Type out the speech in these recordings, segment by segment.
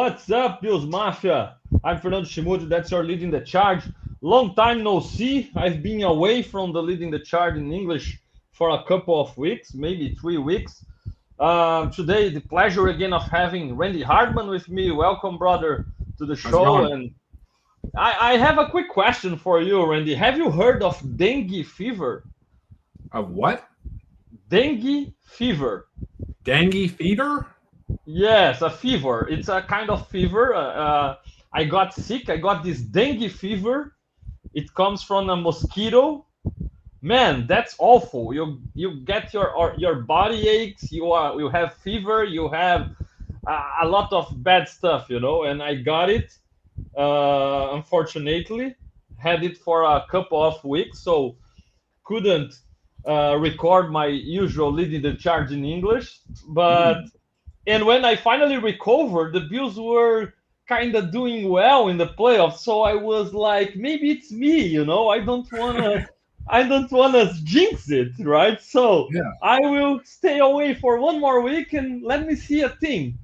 What's up, Bills Mafia? I'm Fernando Schmude, that's your leading the charge. Long time no see. I've been away from the leading the charge in English for a couple of weeks, maybe 3 weeks. Today, the pleasure again of having Randy Hardman with me. Welcome, brother, to the How's it show. going? And I have a quick question for you, Randy. Have you heard of dengue fever? Of what? Dengue fever. Dengue fever? Yes, a fever. It's a kind of fever. I got sick. I got this dengue fever. It comes from a mosquito. Man, that's awful. You get your body aches. You have fever. You have a lot of bad stuff, And I got it. Unfortunately, had it for a couple of weeks, so couldn't record my usual leading the charge in English. But Mm. and when I finally recovered, the Bills were kind of doing well in the playoffs. So I was like, maybe it's me. I don't wanna jinx it, right? So Yeah. I will stay away for one more week and let me see a thing.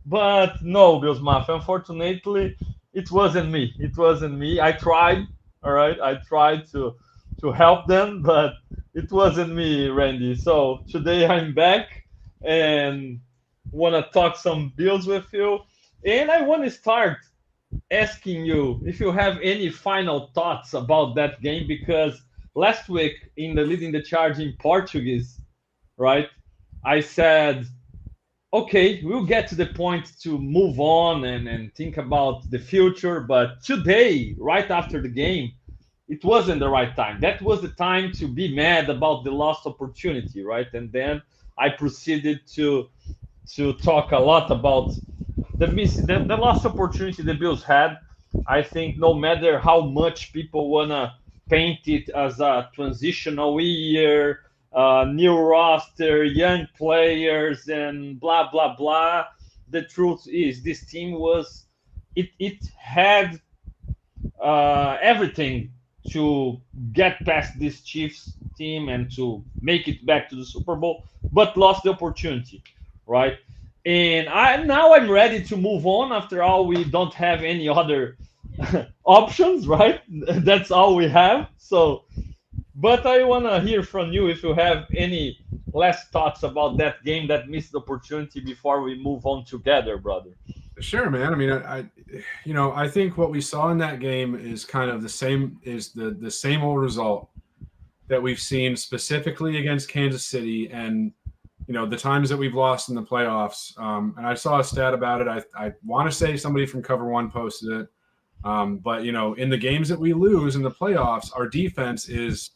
But no, Bills Mafia. Unfortunately, it wasn't me. It wasn't me. I tried. All right, I tried to help them, but it wasn't me, Randy. So today I'm back and want to talk some Bills with you. And I want to start asking you if you have any final thoughts about that game because last week in the leading the charge in Portuguese, right? I said, okay, we'll get to the point to move on and think about the future. But today, right after the game, it wasn't the right time. That was the time to be mad about the lost opportunity, right? And then I proceeded to talk a lot about the lost opportunity the Bills had. I think no matter how much people wanna paint it as a transitional year, new roster, young players, and blah blah blah, the truth is this team was it had everything to get past this Chiefs team and to make it back to the Super Bowl, but lost the opportunity, right? And I'm ready to move on. After all, we don't have any other options, right? That's all we have. So, but I want to hear from you if you have any last thoughts about that game, that missed opportunity, before we move on together, brother. Sure, man. I mean, I think what we saw in that game is kind of the same, is the same old result that we've seen specifically against Kansas City, and the times that we've lost in the playoffs. And I saw a stat about it. I want to say somebody from Cover One posted it. But in the games that we lose in the playoffs, our defense is,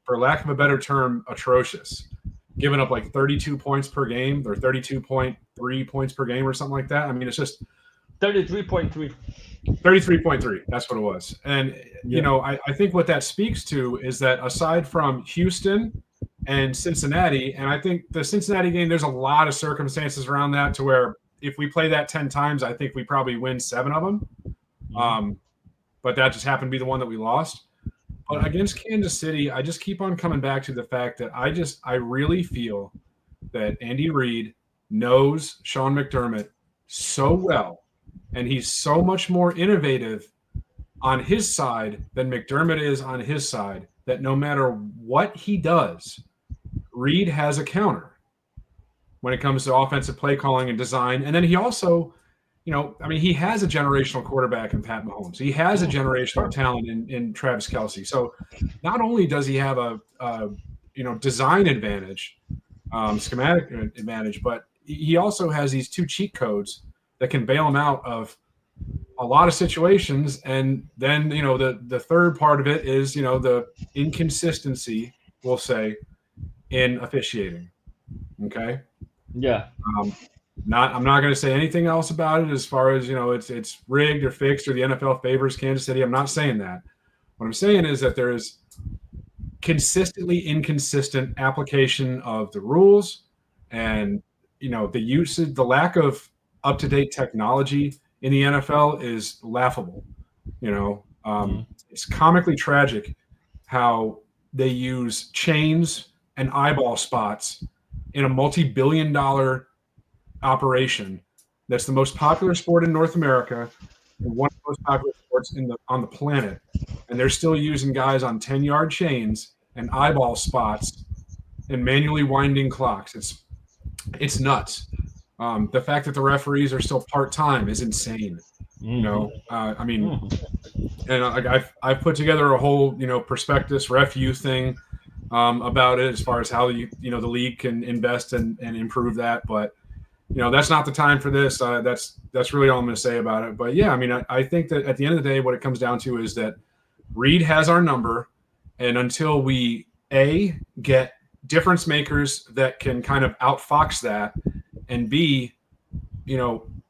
for lack of a better term, atrocious. Giving up like 32 points per game, or 32.3 points per game, or something like that. I mean, it's just 33.3. 33.3. That's what it was. And Yeah. I think what that speaks to is that aside from Houston and Cincinnati, and I think the Cincinnati game, there's a lot of circumstances around that to where if we play that 10 times, I think we probably win 7 of them. But that just happened to be the one that we lost. But against Kansas City, I just keep on coming back to the fact that I really feel that Andy Reid knows Sean McDermott so well, and he's so much more innovative on his side than McDermott is on his side, that no matter what he does, Reid has a counter when it comes to offensive play calling and design. And then he also, he has a generational quarterback in Pat Mahomes. He has a generational talent in Travis Kelce. So not only does he have a design advantage, schematic advantage, but he also has these 2 cheat codes that can bail him out of a lot of situations. And then, the third part of it is, the inconsistency, we'll say, in officiating. Okay. Yeah. I'm not going to say anything else about it as far as, it's rigged or fixed or the NFL favors Kansas City. I'm not saying that. What I'm saying is that there is consistently inconsistent application of the rules, and, the usage, the lack of up-to-date technology in the NFL is laughable. It's comically tragic how they use chains and eyeball spots in a multi-billion-dollar operation that's the most popular sport in North America and one of the most popular sports on the planet, and they're still using guys on 10-yard chains and eyeball spots and manually winding clocks. It's nuts. The fact that the referees are still part-time is insane. You know, I mean, and I've put together a whole, prospectus ref thing about it as far as how the league can invest and improve that. But, that's not the time for this. That's really all I'm going to say about it. But yeah, I mean, I think that at the end of the day, what it comes down to is that Reed has our number, and until we get difference makers that can kind of outfox that, and B,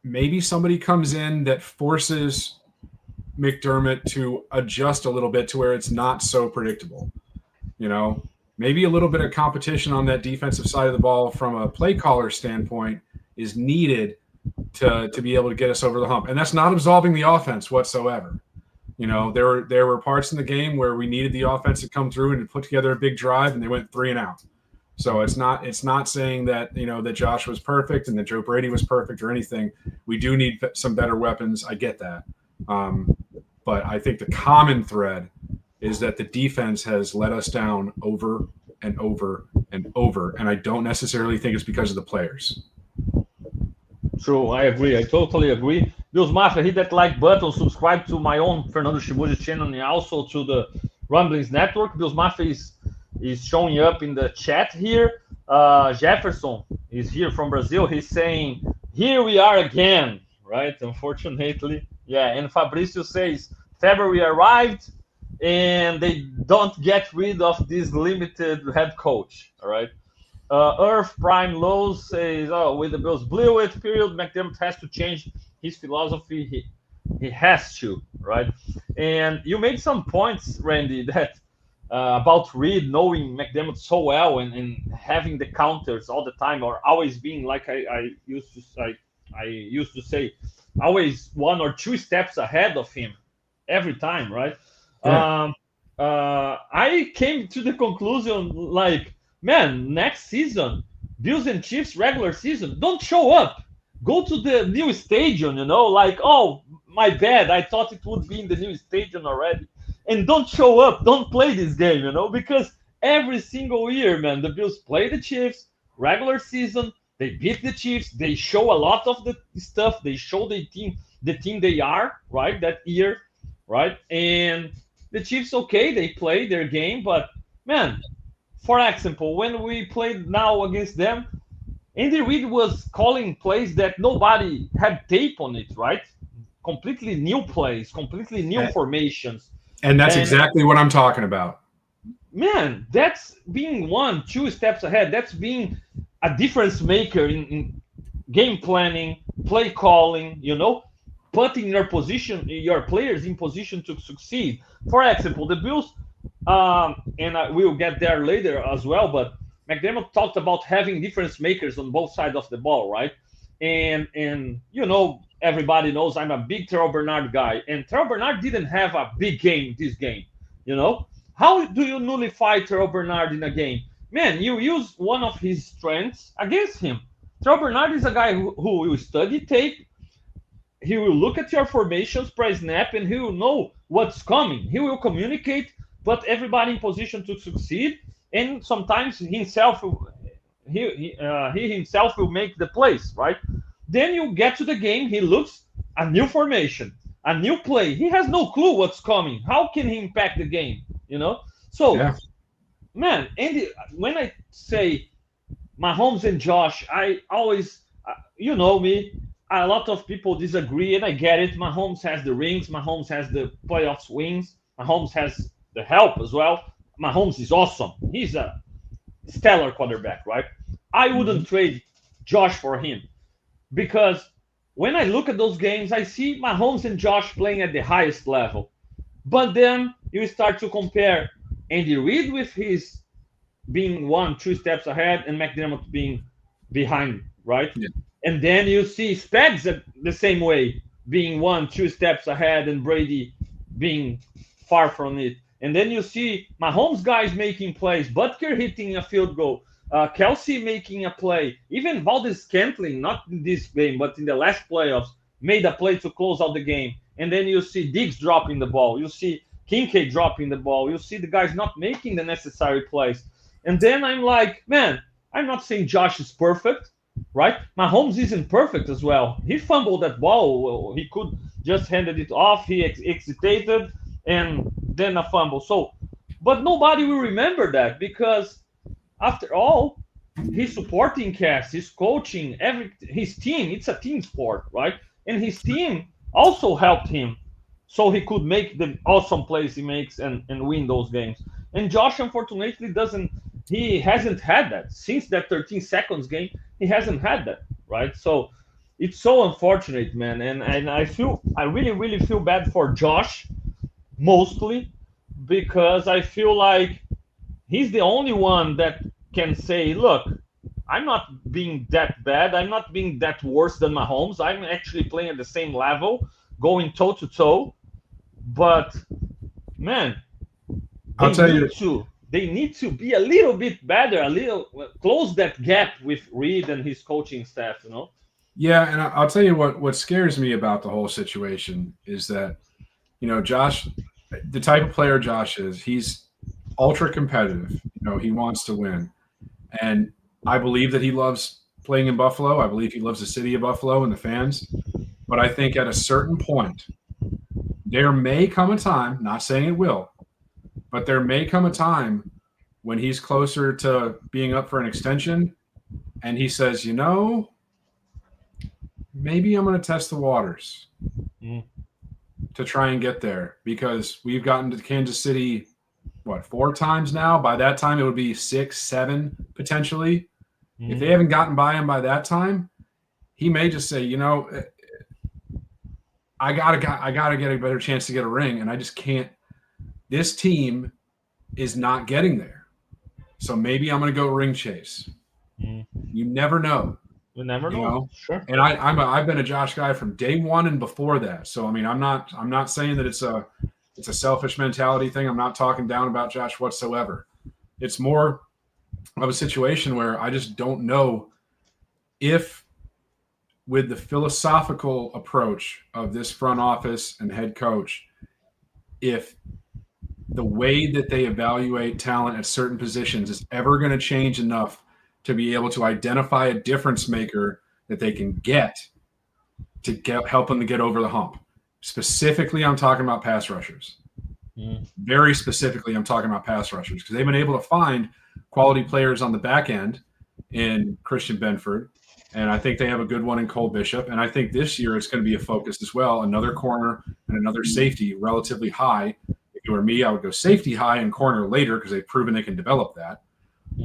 maybe somebody comes in that forces McDermott to adjust a little bit to where it's not so predictable. Maybe a little bit of competition on that defensive side of the ball from a play caller standpoint is needed to be able to get us over the hump. And that's not absolving the offense whatsoever. There were parts in the game where we needed the offense to come through and to put together a big drive, and they went 3 and out. So it's not saying that, that Josh was perfect and that Joe Brady was perfect or anything. We do need some better weapons. I get that. But I think the common thread is that the defense has let us down over and over and over. And I don't necessarily think it's because of the players. True, I agree. I totally agree. Bills Mafia, hit that like button, subscribe to my own Fernando Schmude channel and also to the Rumblings Network. Bills Mafia is showing up in the chat here. Jefferson is here from Brazil. He's saying, here we are again, right? Unfortunately. Yeah, and Fabricio says, February arrived and they don't get rid of this limited head coach, all right? Earth Prime Lows says, with the Bills blew it, period. McDermott has to change his philosophy. He has to, right? And you made some points, Randy, that about Reed knowing McDermott so well and having the counters all the time, or always being like I used to say, always 1 or 2 steps ahead of him every time, right? Yeah. I came to the conclusion like, man, next season, Bills and Chiefs regular season, don't show up. Go to the new stadium, like, oh, my bad. I thought it would be in the new stadium already. And don't show up. Don't play this game, because every single year, man, the Bills play the Chiefs, regular season, they beat the Chiefs. They show a lot of the stuff. They show the team they are, right, that year, right? And the Chiefs, okay, they play their game, but, man, for example, when we played now against them, Andy Reid was calling plays that nobody had tape on it, right? Completely new plays, completely new formations. And that's exactly what I'm talking about. Man, that's being 1, 2 steps ahead. That's being a difference maker in game planning, play calling, putting your players in position to succeed. For example, the Bills, and we'll get there later as well, but McDermott talked about having difference makers on both sides of the ball, right? And everybody knows I'm a big Terrell Bernard guy, and Terrell Bernard didn't have a big game this game, How do you nullify Terrell Bernard in a game? Man, you use one of his strengths against him. Terrell Bernard is a guy who will study tape. He will look at your formations pre-snap, and he will know what's coming. He will communicate, put everybody in position to succeed, and sometimes he himself will make the plays, right? Then you get to the game, he looks a new formation, a new play. He has no clue what's coming. How can he impact the game? So, yeah. Man, Andy, when I say Mahomes and Josh, I always, you know me, a lot of people disagree, and I get it. Mahomes has the rings. Mahomes has the playoffs wins. Mahomes has the help as well. Mahomes is awesome. He's a stellar quarterback, right? I wouldn't trade Josh for him because when I look at those games, I see Mahomes and Josh playing at the highest level. But then you start to compare Andy Reid with his being 1, 2 steps ahead and McDermott being behind, right? Yeah. And then you see Spags the same way, being 1, 2 steps ahead and Brady being far from it. And then you see Mahomes guys making plays, Butker hitting a field goal, Kelsey making a play, even Valdez Scantling, not in this game, but in the last playoffs, made a play to close out the game. And then you see Diggs dropping the ball. You see Kincaid dropping the ball. You see the guys not making the necessary plays. And then I'm like, man, I'm not saying Josh is perfect, right? Mahomes isn't perfect as well. He fumbled that ball. He could just handed it off. He hesitated, and then a fumble. So, but nobody will remember that because after all, his supporting cast, his coaching, his team, it's a team sport, right? And his team also helped him so he could make the awesome plays he makes and win those games. And Josh, unfortunately, he hasn't had that. Since that 13 seconds game, he hasn't had that, right? So it's so unfortunate, man. And I really, really feel bad for Josh, mostly, because I feel like he's the only one that can say, look, I'm not being that bad. I'm not being that worse than Mahomes. I'm actually playing at the same level, going toe to toe. But man, I'll they tell you. need to they need to be a little bit better, a little close that gap with Reed and his coaching staff. Yeah, and I'll tell you what scares me about the whole situation is that, Josh, the type of player Josh is, he's ultra competitive. He wants to win. And I believe that he loves playing in Buffalo. I believe he loves the city of Buffalo and the fans. But I think at a certain point, there may come a time, not saying it will, but there may come a time when he's closer to being up for an extension and he says, maybe I'm going to test the waters to try and get there, because we've gotten to Kansas City, 4 times now? By that time, it would be 6, 7 potentially. If they haven't gotten by him by that time, he may just say, I gotta get a better chance to get a ring, and I just can't. This team is not getting there, so maybe I'm going to go ring chase. You never know. You never know. Sure. And I've been a Josh guy from day one and before that. So I mean, I'm not saying that it's a selfish mentality thing. I'm not talking down about Josh whatsoever. It's more of a situation where I just don't know if, with the philosophical approach of this front office and head coach, if the way that they evaluate talent at certain positions is ever going to change enough to be able to identify a difference maker that they can get to help them to get over the hump. Specifically, I'm talking about pass rushers. Very specifically, I'm talking about pass rushers, because they've been able to find quality players on the back end in Christian Benford, and I think they have a good one in Cole Bishop. And I think this year it's going to be a focus as well. Another corner and another safety relatively high. If you were me, I would go safety high and corner later, because they've proven they can develop that.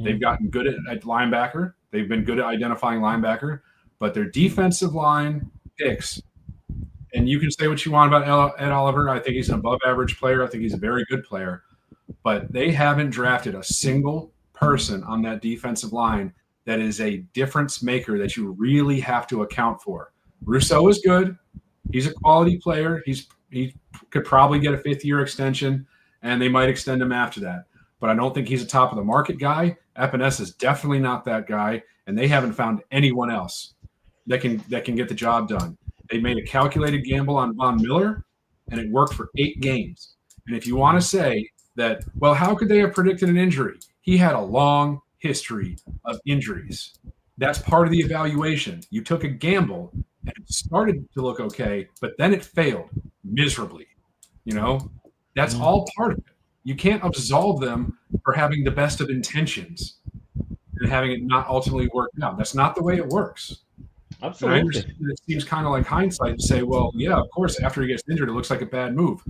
They've gotten good at linebacker. They've been good at identifying linebacker, but their defensive line picks, and you can say what you want about Ed Oliver. I think he's an above average player. I think he's a very good player, but they haven't drafted a single person on that defensive line that is a difference maker that you really have to account for. Rousseau is good. He's a quality player. He could probably get a 5th-year extension, and they might extend him after that. But I don't think he's a top of the market guy. Epinesa is definitely not that guy, and they haven't found anyone else that can get the job done. They made a calculated gamble on Von Miller, and it worked for 8 games. And if you want to say that, well, how could they have predicted an injury? He had a long history of injuries. That's part of the evaluation. You took a gamble, and it started to look okay, but then it failed miserably. That's all part of it. You can't absolve them for having the best of intentions and having it not ultimately work out. That's not the way it works. Absolutely. And I understand that it seems kind of like hindsight to say, well, yeah, of course, after he gets injured, it looks like a bad move.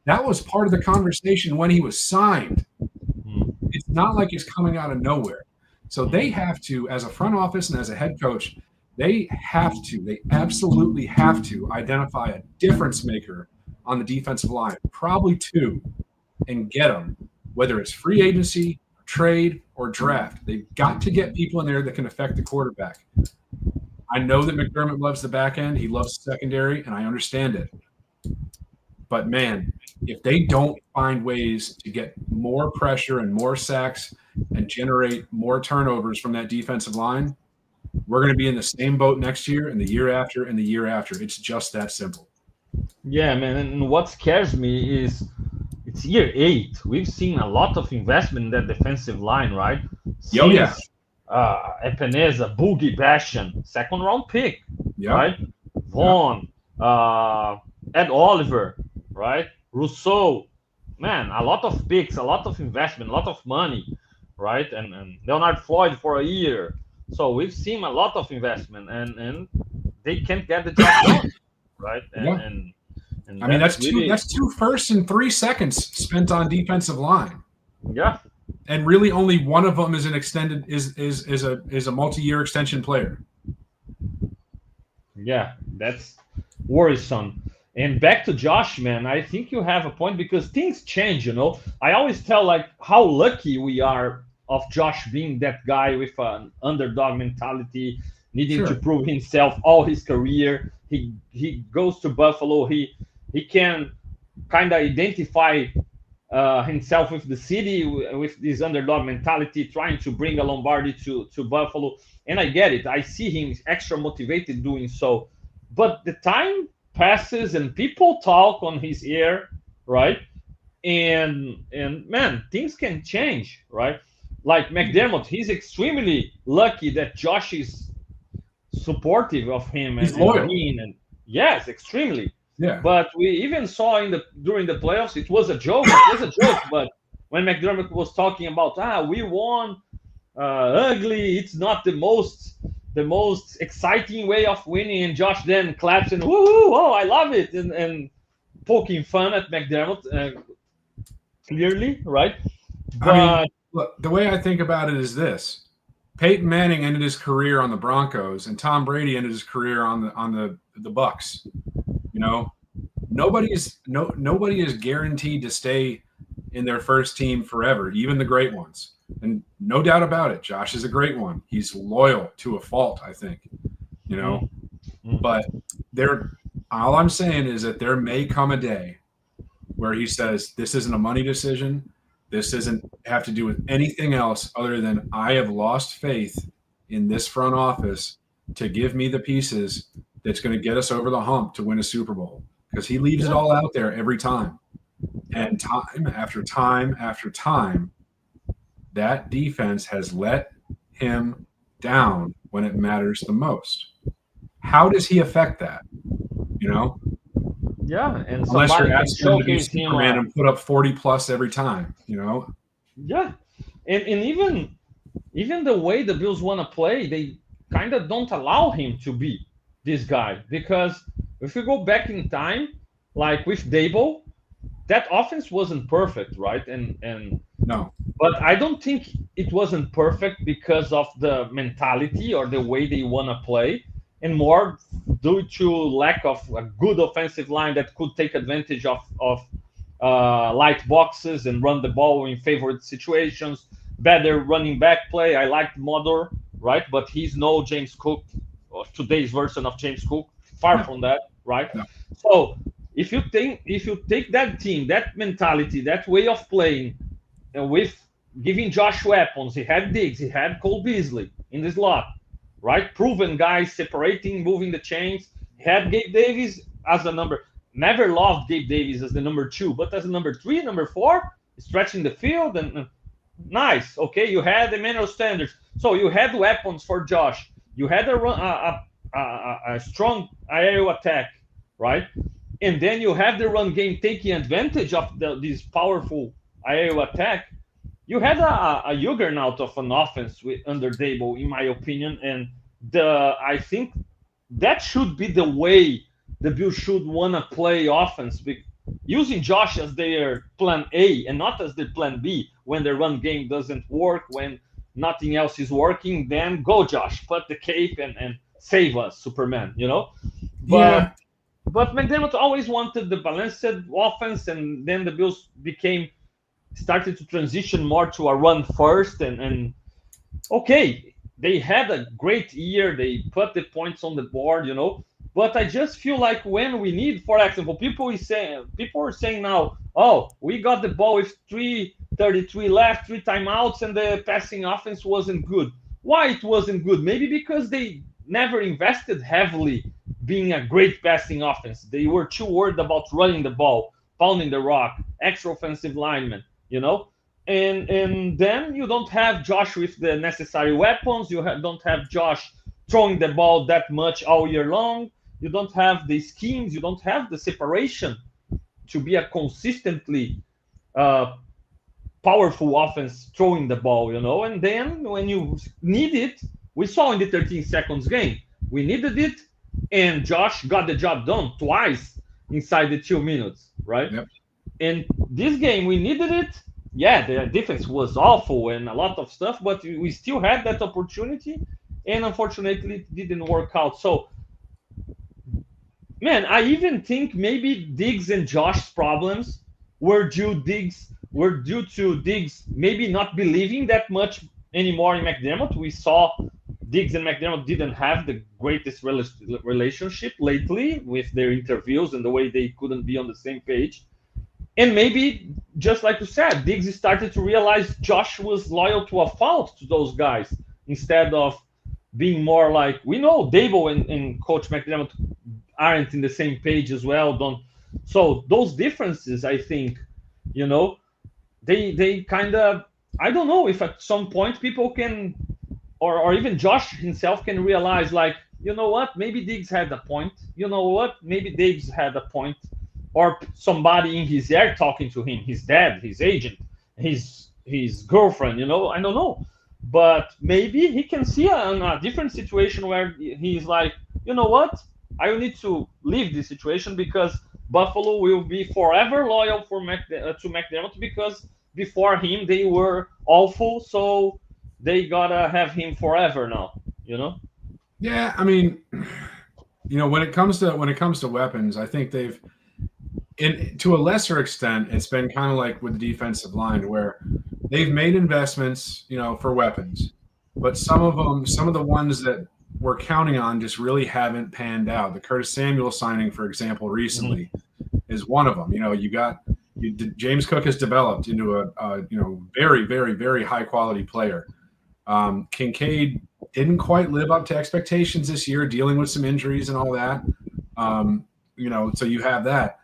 That was part of the conversation when he was signed. It's not like it's coming out of nowhere. So they have to, as a front office and as a head coach, they absolutely have to identify a difference maker on the defensive line, probably 2, and get them, whether it's free agency, trade, or draft. They've got to get people in there that can affect the quarterback. I know that McDermott loves the back end. He loves the secondary, and I understand it. But, man, if they don't find ways to get more pressure and more sacks and generate more turnovers from that defensive line, we're going to be in the same boat next year and the year after and the year after. It's just that simple. Yeah, man. And what scares me is it's year 8. We've seen a lot of investment in that defensive line, right? Oh, yeah. Since Epeneza, Boogie Bashan, second round pick, Yeah. right? Vaughn, Ed Oliver, right? Rousseau, man, a lot of picks, a lot of investment, a lot of money, right? And Leonard Floyd for a year. So we've seen a lot of investment, and they can't get the job done, right? And I mean, that's really, that's 2 firsts and 3 seconds spent on defensive line. Yeah. And really only one of them is an extended is a multi-year extension player. Yeah, that's worrisome. And back to Josh, man, I think you have a point because things change, you know. I always tell like how lucky we are of Josh being that guy with an underdog mentality, needing to prove himself all his career. He goes to Buffalo. He can kind of identify himself with the city with this underdog mentality, trying to bring a Lombardi to Buffalo. And I get it. I see him extra motivated doing so. But the time passes and people talk on his ear, right? And man, things can change, right? Like McDermott, he's extremely lucky that Josh is supportive of him He's loyal. And yes, extremely. Yeah. But we even saw during the playoffs, it was a joke. It was a joke. But when McDermott was talking about we won ugly, it's not the most exciting way of winning, and Josh then claps and woohoo, oh, I love it, and poking fun at McDermott clearly, right? But I mean, look, the way I think about it is this: Peyton Manning ended his career on the Broncos, and Tom Brady ended his career on the Bucks. You know, nobody is guaranteed to stay in their first team forever, even the great ones. And no doubt about it, Josh is a great one. He's loyal to a fault, I think. You know, but all I'm saying is that there may come a day where he says, this isn't a money decision. This doesn't have to do with anything else other than I have lost faith in this front office to give me the pieces that's going to get us over the hump to win a Super Bowl. Because he leaves it all out there every time. And time after time after time, that defense has let him down when it matters the most. How does he affect that? You know? Yeah, and unless you're asking him to be Superman and put up 40 plus every time, you know? Yeah, and even the way the Bills want to play, they kind of don't allow him to be this guy, because if you go back in time, like with Dable, that offense wasn't perfect, right? And no, but I don't think it wasn't perfect because of the mentality or the way they want to play, and more due to lack of a good offensive line that could take advantage of light boxes and run the ball in favorite situations. Better running back play. I liked Modor, right? But he's no James Cook, or today's version of James Cook. Far from that, right? No. So if you take that team, that mentality, that way of playing, and with giving Josh weapons, he had Diggs, he had Cole Beasley in the slot, right? Proven guys, separating, moving the chains. He had Gabe Davis as the number. Never loved Gabe Davis as the number 2, but as a number 3, number 4, stretching the field and nice. Okay, you had Emmanuel Sanders, so you had weapons for Josh. You had a strong aerial attack, right? And then you have the run game taking advantage of this powerful aerial attack. You had a juggernaut of an offense under Dable, in my opinion, and I think that should be the way the Bills should want to play offense, using Josh as their plan A and not as their plan B. When the run game doesn't work, when nothing else is working, then go Josh, put the cape and save us, Superman, you know? But McDermott always wanted the balanced offense, and then the Bills started to transition more to a run first, and okay, they had a great year. They put the points on the board, you know, But I just feel like when we need, for example, people are saying now, oh, we got the ball with 3:33 left, three timeouts, and the passing offense wasn't good. Why it wasn't good? Maybe because they never invested heavily being a great passing offense. They were too worried about running the ball, pounding the rock, extra offensive linemen, you know. And then you don't have Josh with the necessary weapons. Don't have Josh throwing the ball that much all year long. You don't have the schemes. You don't have the separation to be a consistently uh, powerful offense throwing the ball, you know. And then when you need it, we saw in the 13 seconds game, we needed it, and Josh got the job done twice inside the 2 minutes, right? Yep. And this game, we needed it. Yeah, the defense was awful and a lot of stuff, but we still had that opportunity, and unfortunately, it didn't work out. So man, I even think maybe Diggs and Josh's problems were due to Diggs maybe not believing that much anymore in McDermott. We saw Diggs and McDermott didn't have the greatest relationship lately with their interviews and the way they couldn't be on the same page. And maybe, just like you said, Diggs started to realize Josh was loyal to a fault to those guys instead of being more like we know Dable and Coach McDermott aren't in the same page as well. Don't so those differences, I think, you know, they kind of I don't know if at some point people can or even Josh himself can realize like you know what maybe Diggs had a point, you know what maybe Diggs had a point, or somebody in his ear talking to him, his dad, his agent, his girlfriend, you know, I don't know, but maybe he can see a different situation where he's like you know what I need to leave this situation because Buffalo will be forever loyal to McDermott because before him they were awful, so they gotta have him forever now. You know? Yeah, I mean, when it comes to weapons, I think they've, in to a lesser extent, it's been kind of like with the defensive line where they've made investments, for weapons, but some of the ones that we're counting on just really haven't panned out. The Curtis Samuel signing, for example, recently is one of them. James Cook has developed into a very, very, very high quality player. Kincaid didn't quite live up to expectations this year, dealing with some injuries and all that. So you have that.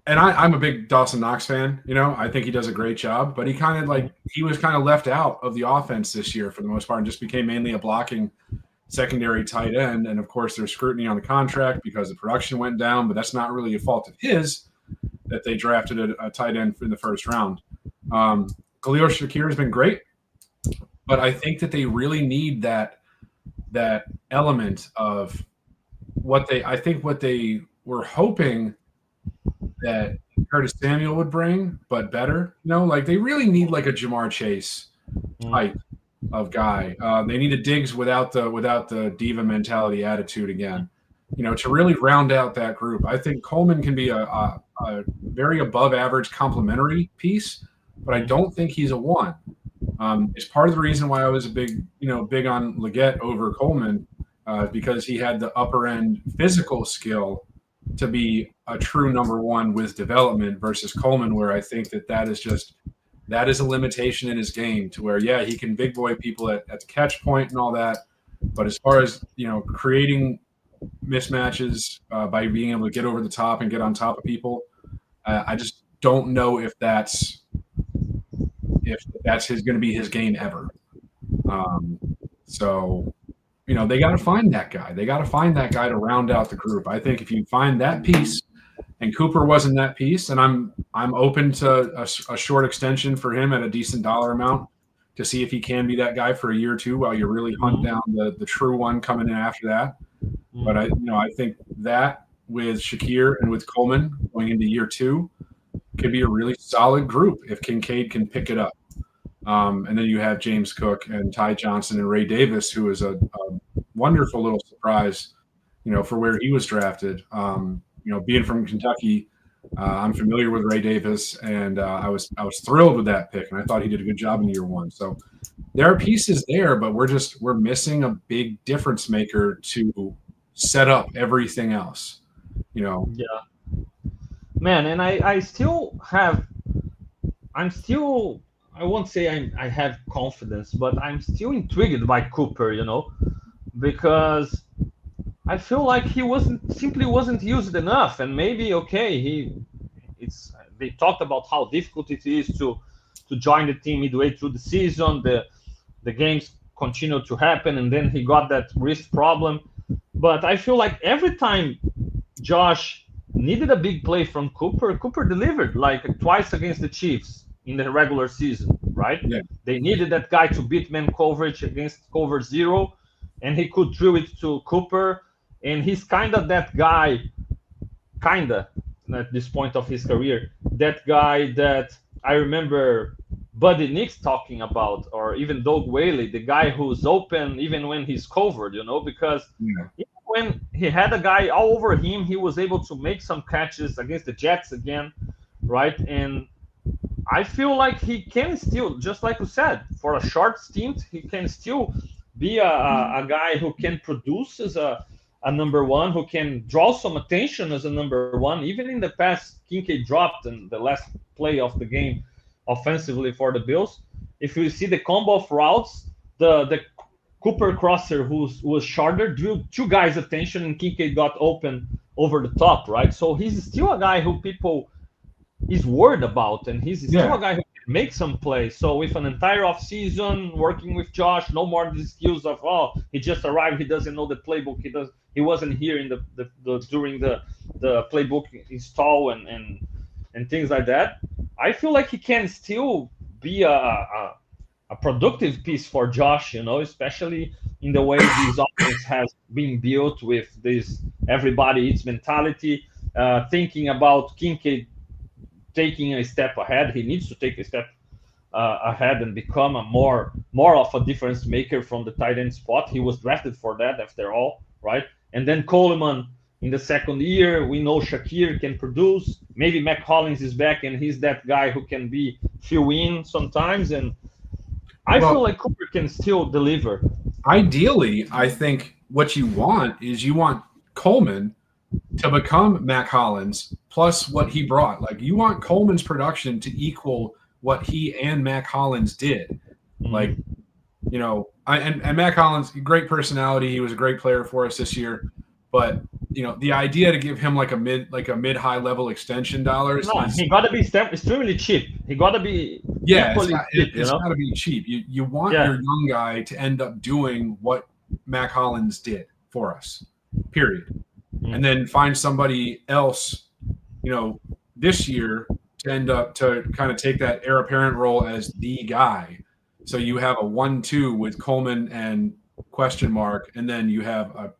And I'm a big Dawson Knox fan. I think he does a great job, but he was kind of left out of the offense this year for the most part and just became mainly a blocking secondary tight end. And of course, there's scrutiny on the contract because the production went down, but that's not really a fault of his that they drafted a tight end in the first round. Khalil Shakir has been great, but I think that they really need that element of what they were hoping that Curtis Samuel would bring, but better. They really need like a Jamar Chase type of guy. They need a Diggs without the diva mentality attitude again. To really round out that group. I think Coleman can be a very above average complementary piece, but I don't think he's a one. It's part of the reason why I was big on Leggett over Coleman, because he had the upper end physical skill to be a true number one with development versus Coleman, where I think that is a limitation in his game to where, yeah, he can big boy people at the catch point and all that. But as far as, creating mismatches by being able to get over the top and get on top of people, I just don't know if that's going to be his game ever. They got to find that guy. They got to find that guy to round out the group. I think if you find that piece, and Cooper wasn't that piece, and I'm open to a short extension for him at a decent dollar amount to see if he can be that guy for a year or two while you really hunt down the true one coming in after that. But I think that with Shakir and with Coleman going into year two could be a really solid group if Kincaid can pick it up. And then you have James Cook and Ty Johnson and Ray Davis, who is a wonderful little surprise, for where he was drafted. Being from Kentucky, I'm familiar with Ray Davis, and I was thrilled with that pick, and I thought he did a good job in year one. So there are pieces there, but we're missing a big difference maker to set up everything else. Yeah, man, and I still have. I'm still. I won't say I have confidence, but I'm still intrigued by Cooper. Because I feel like he wasn't used enough, and maybe okay, they talked about how difficult it is to join the team midway through the season. The games continue to happen, and then he got that wrist problem. But I feel like every time Josh needed a big play from Cooper, Cooper delivered like twice against the Chiefs in the regular season, right? Yeah. They needed that guy to beat man coverage against cover zero, and he could throw it to Cooper. And he's kind of that guy, kind of at this point of his career, that guy that I remember Buddy Nix talking about, or even Doug Whaley, the guy who's open even when he's covered, because when he had a guy all over him, he was able to make some catches against the Jets again, right? And I feel like he can still, just like you said, for a short stint, he can still be a guy who can produce as a number one, who can draw some attention as a number one. Even in the past, Kincaid dropped in the last play of the game offensively for the Bills. If you see the combo of routes, the Cooper crosser, who was shorter, drew two guys' attention, and Kincaid got open over the top, right? So he's still a guy who people is worried about, and he's still a guy who can make some plays. So with an entire offseason working with Josh, no more the excuse of he just arrived, he doesn't know the playbook, he wasn't here in during the playbook install and things like that. I feel like he can still be a productive piece for Josh, especially in the way this offense has been built with this everybody eats mentality, thinking about Kincaid taking a step ahead. He needs to take a step ahead and become a more of a difference maker from the tight end spot. He was drafted for that, after all, right? And then Coleman in the second year, we know Shakir can produce. Maybe Mac Hollins is back, and he's that guy who can be fill in sometimes. And I feel like Cooper can still deliver. Ideally, I think what you want is you want Coleman to become Mac Hollins plus what he brought. Like, you want Coleman's production to equal what he and Mac Hollins did. Like, and Mac Hollins, great personality. He was a great player for us this year. But the idea to give him like a mid high level extension dollars. He got to be extremely cheap. He got to be it's got to be cheap. You want your young guy to end up doing what Mac Hollins did for us. Period. And then find somebody else, this year to end up to kind of take that heir apparent role as the guy. So you have a 1-2 with Coleman and question mark, and then you have a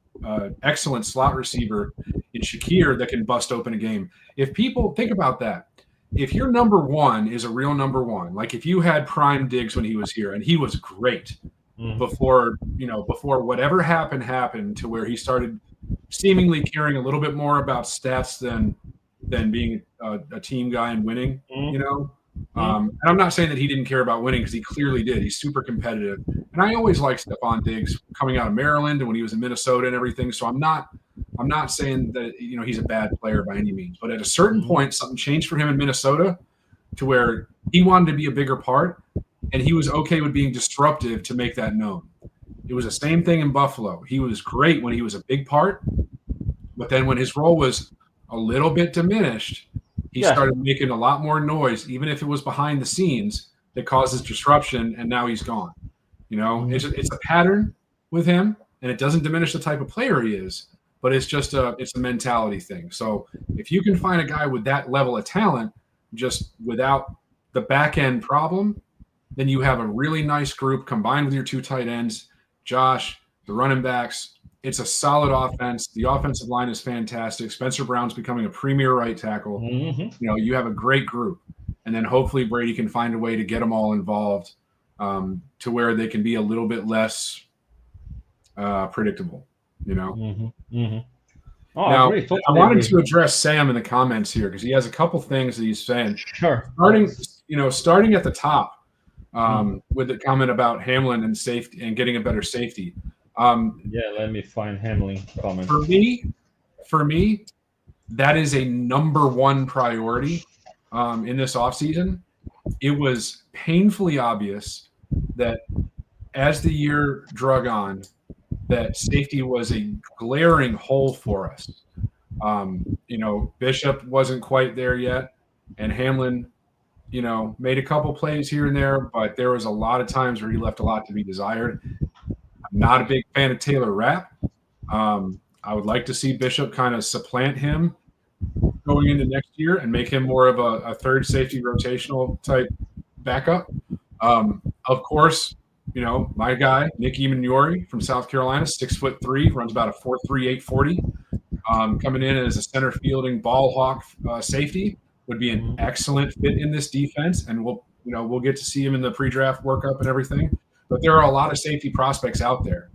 excellent slot receiver in Shakir that can bust open a game. If people think about that, if your number one is a real number one, like if you had Prime Diggs when he was here, and he was great before whatever happened to where he started seemingly caring a little bit more about stats than being a team guy and winning, and I'm not saying that he didn't care about winning, because he clearly did. He's super competitive. And I always liked Stephon Diggs coming out of Maryland and when he was in Minnesota and everything. So I'm not saying that, he's a bad player by any means. But at a certain point, something changed for him in Minnesota to where he wanted to be a bigger part, and he was okay with being disruptive to make that known. It was the same thing in Buffalo. He was great when he was a big part, but then when his role was a little bit diminished, he started making a lot more noise, even if it was behind the scenes, that causes disruption, and now he's gone. It's a pattern with him, and it doesn't diminish the type of player he is, but it's a mentality thing. So if you can find a guy with that level of talent, just without the back end problem, then you have a really nice group combined with your two tight ends, Josh, the running backs. It's a solid offense. The offensive line is fantastic. Spencer Brown's becoming a premier right tackle. You have a great group. And then hopefully Brady can find a way to get them all involved to where they can be a little bit less predictable, Oh, now, I totally I wanted agree. to address Sam in the comments here because he has a couple things that he's saying. Sure. Starting at the top with the comment about Hamlin and safety and getting a better safety. Yeah, let me find Hamlin For comments. me, for me, that is a number one priority in this offseason. It was painfully obvious that as the year drug on, that safety was a glaring hole for us. Bishop wasn't quite there yet, and Hamlin, made a couple plays here and there, but there was a lot of times where he left a lot to be desired. I'm not a big fan of Taylor Rapp. I would like to see Bishop kind of supplant him going into next year and make him more of a third safety rotational type backup. Of course, my guy, Nick Emanori from South Carolina, 6'3", runs about a 4.38 40. Coming in as a center fielding ball hawk safety would be an excellent fit in this defense, and we'll get to see him in the pre-draft workup and everything. But there are a lot of safety prospects out there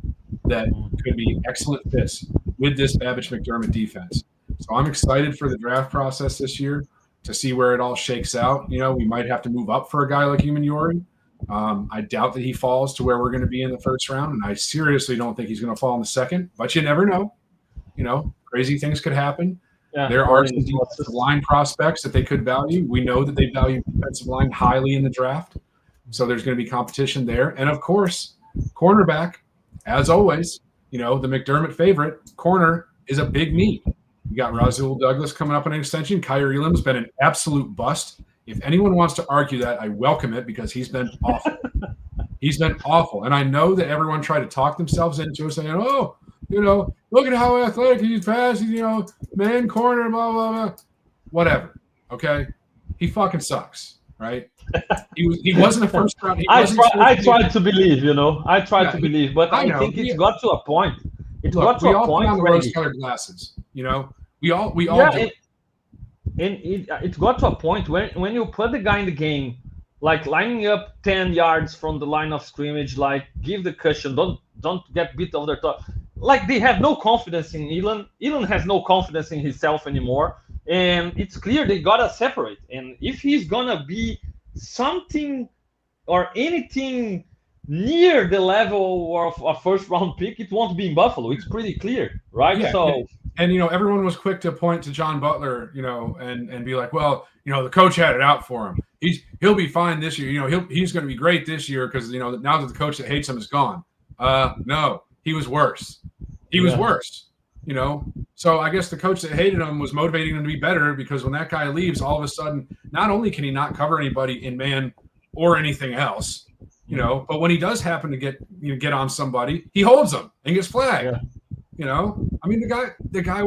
that could be excellent fits with this Babbage McDermott defense. So I'm excited for the draft process this year to see where it all shakes out. We might have to move up for a guy like Emanori. I doubt that he falls to where we're going to be in the first round, and I seriously don't think he's going to fall in the second. But you never know. Crazy things could happen. Yeah, There are some defensive line prospects that they could value. We know that they value defensive line highly in the draft, so there's going to be competition there. And of course, cornerback, as always, the McDermott favorite corner is a big need. You got Rasul Douglas coming up on an extension. Kyrie Elam's been an absolute bust. If anyone wants to argue that, I welcome it because he's been awful. He's been awful. And I know that everyone tried to talk themselves into it, saying, oh, look at how athletic he's fast, man corner, blah, blah, blah. Whatever. Okay? He fucking sucks, right? He wasn't a first round. I tried to believe, I tried to believe, but I think it's got to a point. It got to a point. We all put on rose-colored glasses, We all do. It got to a point when you put the guy in the game, like lining up 10 yards from the line of scrimmage, like give the cushion, don't get beat over the top. Like they have no confidence in Elon. Elon has no confidence in himself anymore, and it's clear they gotta separate. And if he's gonna be something or anything near the level of a first round pick, it won't be in Buffalo. It's pretty clear, right? Yeah, so. And everyone was quick to point to John Butler, and be like, well, the coach had it out for him. He'll be fine this year. He's going to be great this year because now that the coach that hates him is gone. No, he was worse. He was worse. So I guess the coach that hated him was motivating him to be better because when that guy leaves, all of a sudden, not only can he not cover anybody in man or anything else, but when he does happen to get on somebody, he holds them and gets flagged. Yeah. I mean, the guy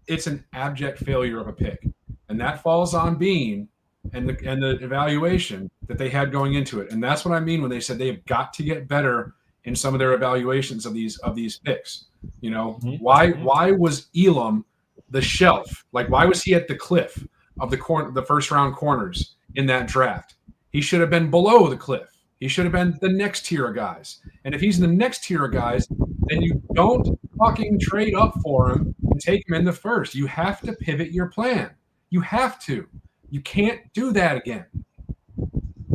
it's an abject failure of a pick, and that falls on Bean and the evaluation that they had going into it. And that's what I mean when they said they've got to get better in some of their evaluations of these picks. Why was Elam the shelf? Like, why was he at the cliff of the first round corners in that draft? He should have been below the cliff. He should have been the next tier of guys. And if he's in the next tier of guys, then you don't fucking trade up for him and take him in the first. You have to pivot your plan. You have to. You can't do that again.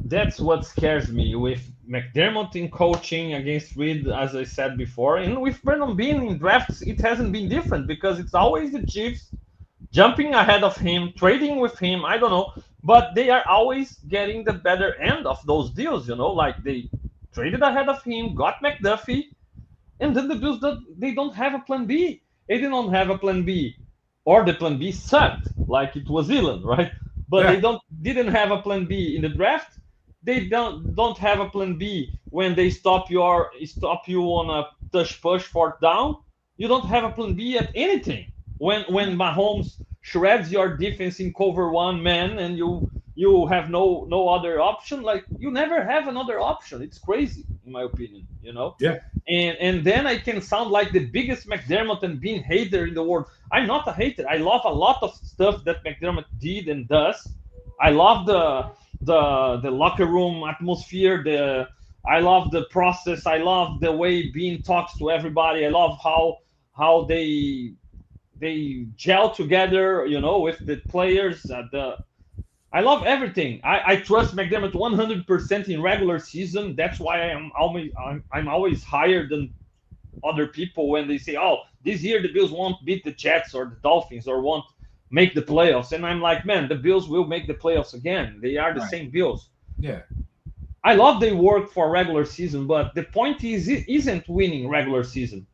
That's what scares me with McDermott in coaching against Reed, as I said before. And with Brandon Bean in drafts, it hasn't been different because it's always the Chiefs jumping ahead of him, trading with him. I don't know. But they are always getting the better end of those deals, like they traded ahead of him, got McDuffie, and then the Bills, they don't have a plan B. They didn't have a plan B, or the plan B sucked, like it was Elon, right? But they didn't have a plan B in the draft. They don't have a plan B when they stop you on a touch push fourth down. You don't have a plan B at anything. When Mahomes shreds your defense in cover one man and you have no other option, like you never have another option. It's crazy, in my opinion, Yeah. And then I can sound like the biggest McDermott and Bean hater in the world. I'm not a hater. I love a lot of stuff that McDermott did and does. I love the locker room atmosphere. I love the process. I love the way Bean talks to everybody. I love how they gel together, with the players. I love everything. I trust McDermott 100% in regular season. That's why I'm always higher than other people when they say, "Oh, this year the Bills won't beat the Jets or the Dolphins or won't make the playoffs," and I'm like, man, the Bills will make the playoffs again. They are the Right. same Bills. Yeah. I love they work for regular season, but the point is it isn't winning regular season.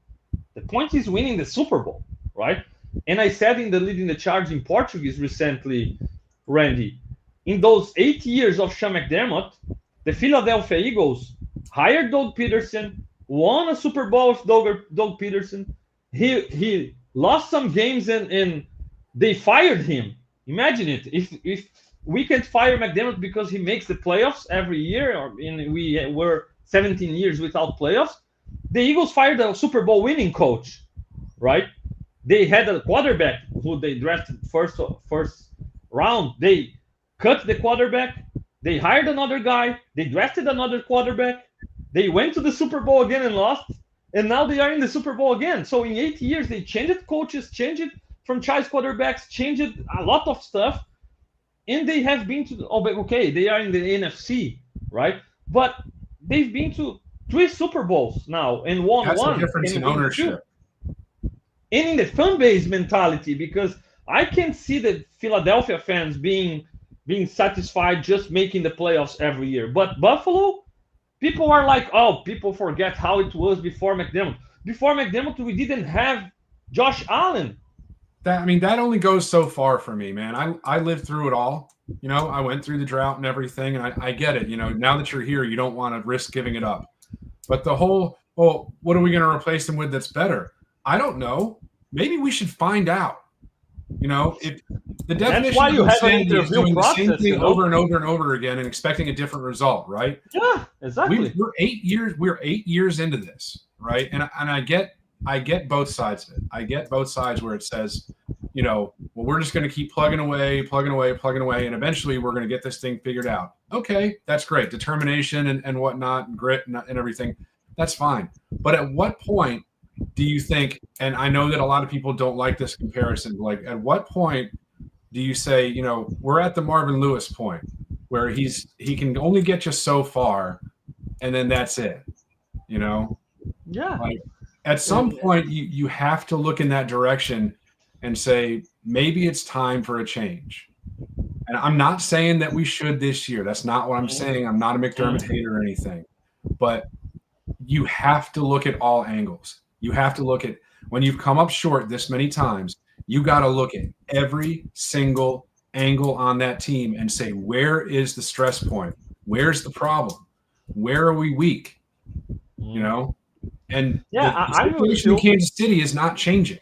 The point is winning the Super Bowl, right? And I said in the Leading the Charge in Portuguese recently, Randy, in those 8 years of Sean McDermott, the Philadelphia Eagles hired Doug Peterson, won a Super Bowl with Doug Peterson. He lost some games and they fired him. Imagine it. If we can fire McDermott because he makes the playoffs every year, or we were 17 years without playoffs, the Eagles fired a Super Bowl winning coach, right? They had a quarterback who they drafted first round. They cut the quarterback. They hired another guy. They drafted another quarterback. They went to the Super Bowl again and lost. And now they are in the Super Bowl again. So in 8 years, they changed coaches, changed franchise quarterbacks, changed a lot of stuff. And they have been to, okay, they are in the NFC, right? But they've been to 3 Super Bowls now and won That's the one difference in in two. ownership. And in the fan base mentality, because I can see the Philadelphia fans being satisfied just making the playoffs every year. But Buffalo, people are like, oh, people forget how it was before McDermott. Before McDermott, we didn't have Josh Allen. That only goes so far for me, man. I lived through it all. I went through the drought and everything, and I get it. Now that you're here, you don't want to risk giving it up. But the whole, well, what are we going to replace them with that's better? I don't know. Maybe we should find out. If the definition why you of have an insanity is interview doing the same process, thing over and over and over again and expecting a different result, right? Yeah, exactly. We're 8 years. We're 8 years into this, right? And I get both sides of it. I get both sides where it says, well, we're just going to keep plugging away, and eventually we're going to get this thing figured out. Okay, that's great. Determination and whatnot, and grit and everything. That's fine. But at what point do you think, and I know that a lot of people don't like this comparison, like at what point do you say, we're at the Marvin Lewis point where he can only get you so far and then that's it, Yeah. Like at some point you have to look in that direction and say, maybe it's time for a change. And I'm not saying that we should this year. That's not what I'm saying. I'm not a McDermott hater or anything. But you have to look at all angles. You have to look at, when you've come up short this many times, you got to look at every single angle on that team and say, where is the stress point? Where's the problem? Where are we weak? And yeah, the situation in Kansas City is not changing.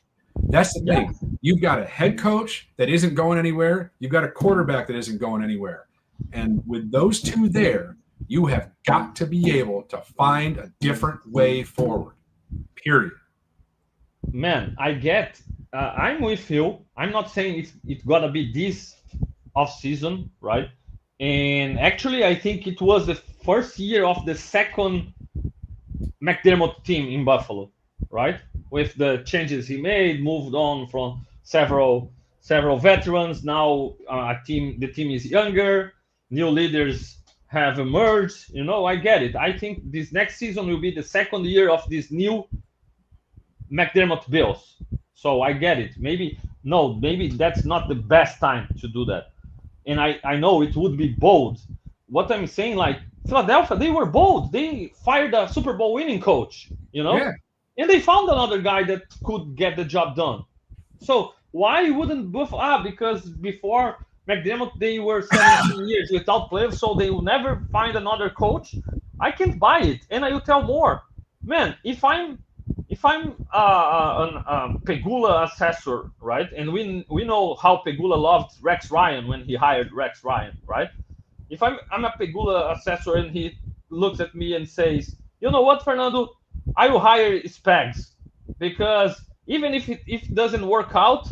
That's the thing. Yeah. You've got a head coach that isn't going anywhere. You've got a quarterback that isn't going anywhere. And with those two there, you have got to be able to find a different way forward, period. Man, I get, I'm with you. I'm not saying it's got to be this off-season, right? And actually, I think it was the first year of the second McDermott team in Buffalo, right? With the changes he made, moved on from several veterans. Now the team is younger, new leaders have emerged. I get it. I think this next season will be the second year of this new McDermott Bills. So I get it. Maybe that's not the best time to do that. And I know it would be bold. What I'm saying, like Philadelphia, they were bold. They fired a Super Bowl winning coach, Yeah. and they found another guy that could get the job done. So why wouldn't Buffalo? Because before McDermott, they were 17 years without playoffs, so they will never find another coach. I can't buy it, and I will tell more. Man, if I'm an Pegula assessor, right? And we know how Pegula loved Rex Ryan when he hired Rex Ryan, right? If I'm a Pegula assessor and he looks at me and says, you know what, Fernando, I will hire Spags because even if it doesn't work out,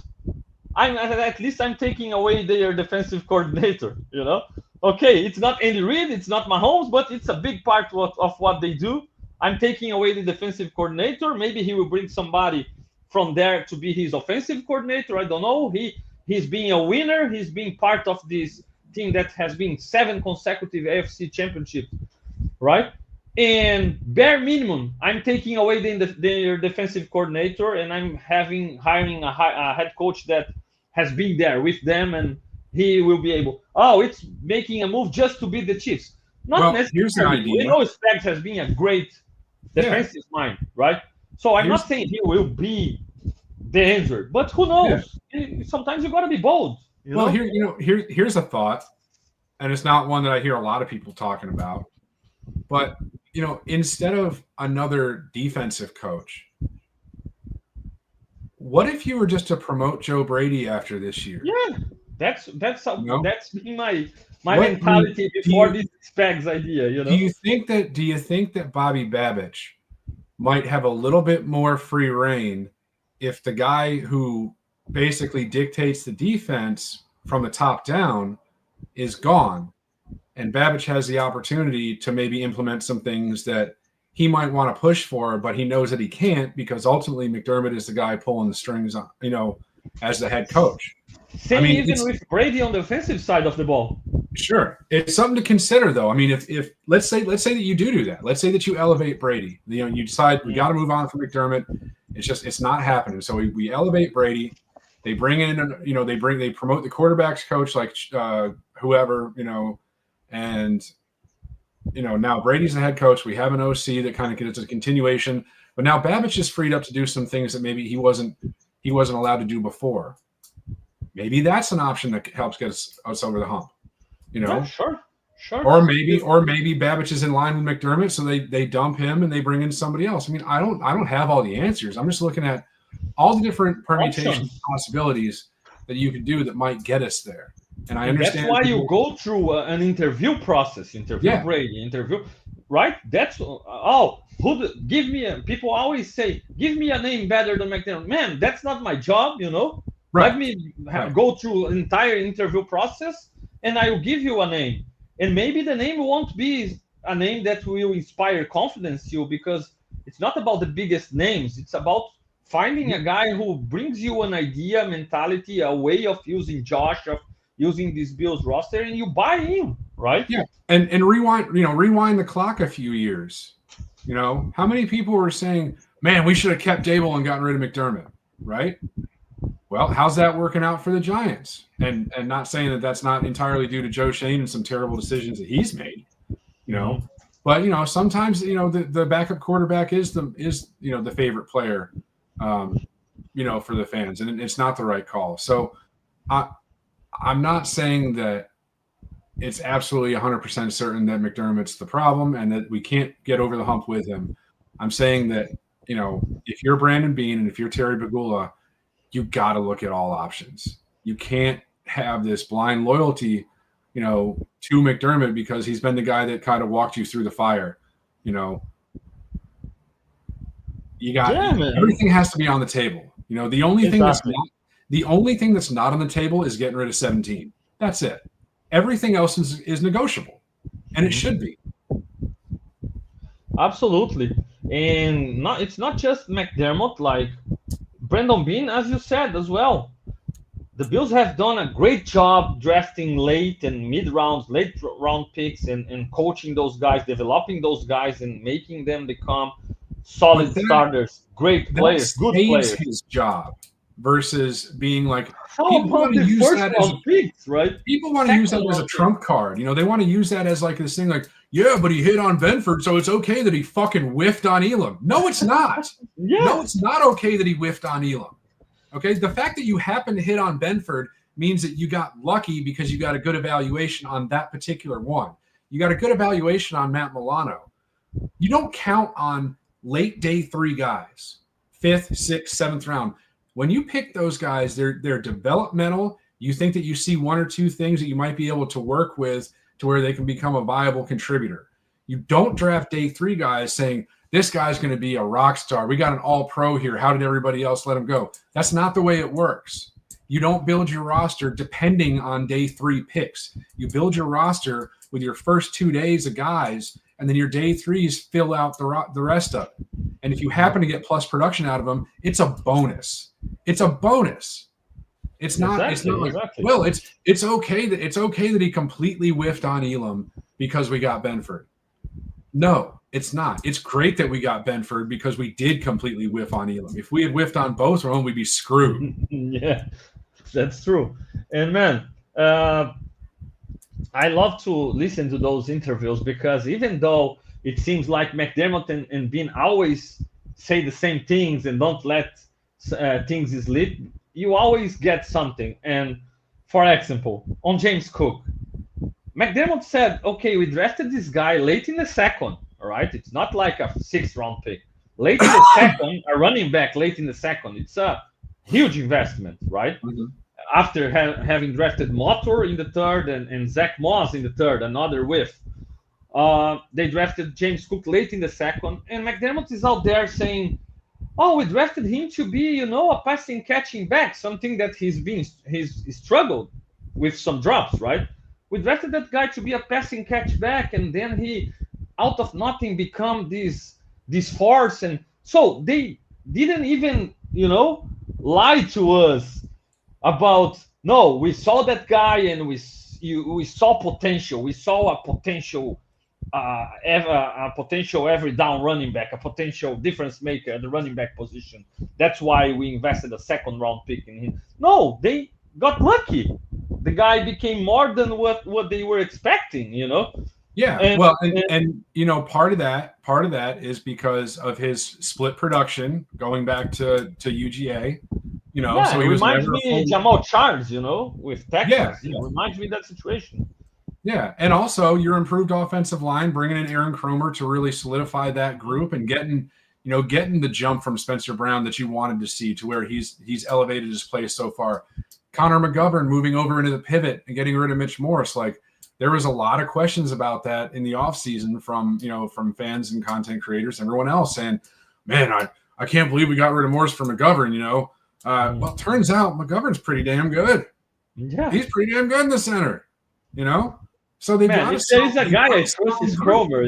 at least I'm taking away their defensive coordinator. Okay, it's not Andy Reid, it's not Mahomes, but it's a big part of what they do. I'm taking away the defensive coordinator. Maybe he will bring somebody from there to be his offensive coordinator. I don't know. He's being a winner. He's being part of this team that has been 7 consecutive AFC championships, right? And bare minimum, I'm taking away their defensive coordinator, and I'm hiring a head coach that has been there with them, and he will be able. Oh, it's making a move just to beat the Chiefs. Not Well, here's an necessarily. We idea. know Spags has been a great Yeah. defensive mind, right? So I'm Here's not saying he will be the answer, but who yeah. knows? Sometimes you gotta be bold, you Well, know. here's a thought, and it's not one that I hear a lot of people talking about. But instead of another defensive coach, what if you were just to promote Joe Brady after this year? Yeah, You know, that's been my what I mean, mentality before this Spags idea, you do know. you think that Bobby Babich might have a little bit more free reign if the guy who basically dictates the defense from the top down is gone, and Babich has the opportunity to maybe implement some things that he might want to push for, but he knows that he can't because ultimately McDermott is the guy pulling the strings on, as the head coach. I Same mean, even it's with Brady on the offensive side of the ball. sure. It's something to consider, though. I mean, if let's say that you do that. Let's say that you elevate Brady. You decide we got to move on from McDermott. It's not happening. So we elevate Brady. They bring in, they promote the quarterbacks coach like whoever, and now Brady's the head coach. We have an OC that kind of gets a continuation, but now Babich is freed up to do some things that maybe he wasn't allowed to do before. Maybe that's an option that helps get us over the hump. Yeah, sure. Or maybe Babich is in line with McDermott, so they dump him and they bring in somebody else. I mean, I don't have all the answers. I'm just looking at all the different permutations, possibilities that you could do that might get us there. And I understand that's why you go through an interview process. Brady, right? That's give me people always say, give me a name better than McDermott. Man, that's not my job, Right. Let me go through an entire interview process, and I will give you a name. And maybe the name won't be a name that will inspire confidence to you, because it's not about the biggest names. It's about finding a guy who brings you an idea, mentality, a way of using Josh, of using this Bills roster, and you buy in, right? Yeah. And rewind the clock a few years. How many people were saying, man, we should have kept Dable and gotten rid of McDermott, right? Well, how's that working out for the Giants? And not saying that that's not entirely due to Joe Shane and some terrible decisions that he's made, but sometimes the backup quarterback is the favorite player, for the fans, and it's not the right call. So I'm not saying that it's absolutely 100% certain that McDermott's the problem and that we can't get over the hump with him. I'm saying that if you're Brandon Beane and if you're Terry Pegula, you got to look at all options. You can't have this blind loyalty, to McDermott because he's been the guy that kind of walked you through the fire. Everything has to be on the table. The only thing that's not on the table is getting rid of 17. That's it. Everything else is negotiable, and it should be. Absolutely. And it's not just McDermott, like Brandon Beane, as you said as well. The Bills have done a great job drafting late and late round picks, and coaching those guys, developing those guys, and making them become solid starters, great players, good players. His job versus being like, how about the first round picks, right? People want to use that as a trump card. They want to use that as like this thing like, yeah, but he hit on Benford, so it's okay that he fucking whiffed on Elam. No, it's not. No, it's not okay that he whiffed on Elam. Okay, the fact that you happen to hit on Benford means that you got lucky because you got a good evaluation on that particular one. You got a good evaluation on Matt Milano. You don't count on late day 3 guys, 5th, 6th, 7th round. When you pick those guys, they're developmental. You think that you see one or two things that you might be able to work with to where they can become a viable contributor. You don't draft day 3 guys saying, this guy's going to be a rock star. We got an all-pro here. How did everybody else let him go? That's not the way it works. You don't build your roster depending on day 3 picks. You build your roster with your first 2 days of guys, and then your day 3s fill out the rest of it. And if you happen to get plus production out of them, it's a bonus. It's a bonus. It's not. Exactly, it's not like exactly. Well, it's okay that he completely whiffed on Elam because we got Benford. No, It's not. It's great that we got Benford because we did completely whiff on Elam. If we had whiffed on both of them, we'd be screwed. Yeah, that's true. And man, uh, I love to listen to those interviews because even though it seems like McDermott and Bean always say the same things and don't let things slip, you always get something. And for example, on James Cook, McDermott said, okay, we drafted this guy late in the second, all right? It's not like a sixth round pick. Late in the second, a running back late in the second, it's a huge investment, right? Mm-hmm. After having drafted Motor in the third and Zach Moss in the third, another whiff. They drafted James Cook late in the second, and McDermott is out there saying, "Oh, we drafted him to be, a passing catching back, something that he's struggled with some drops, right? We drafted that guy to be a passing catch back, and then he, out of nothing, become this force, and so they didn't even, lie to us about no, we saw that guy and we saw potential. We saw a potential every down running back, a potential difference maker at the running back position. That's why we invested a second round pick in him. No, they got lucky. The guy became more than what they were expecting. Yeah, and part of that is because of his split production going back to UGA. So he it was reminds never me Jamal Charles, with Texas. Yeah. It reminds me of that situation. Yeah, and also your improved offensive line, bringing in Aaron Cromer to really solidify that group and getting the jump from Spencer Brown that you wanted to see to where he's elevated his play so far. Connor McGovern moving over into the pivot and getting rid of Mitch Morse. Like, there was a lot of questions about that in the offseason from fans and content creators, everyone else saying, man, I can't believe we got rid of Morse for McGovern, Well, it turns out McGovern's pretty damn good. Yeah. He's pretty damn good in the center, So they got if there is a guy I trust is Cromer,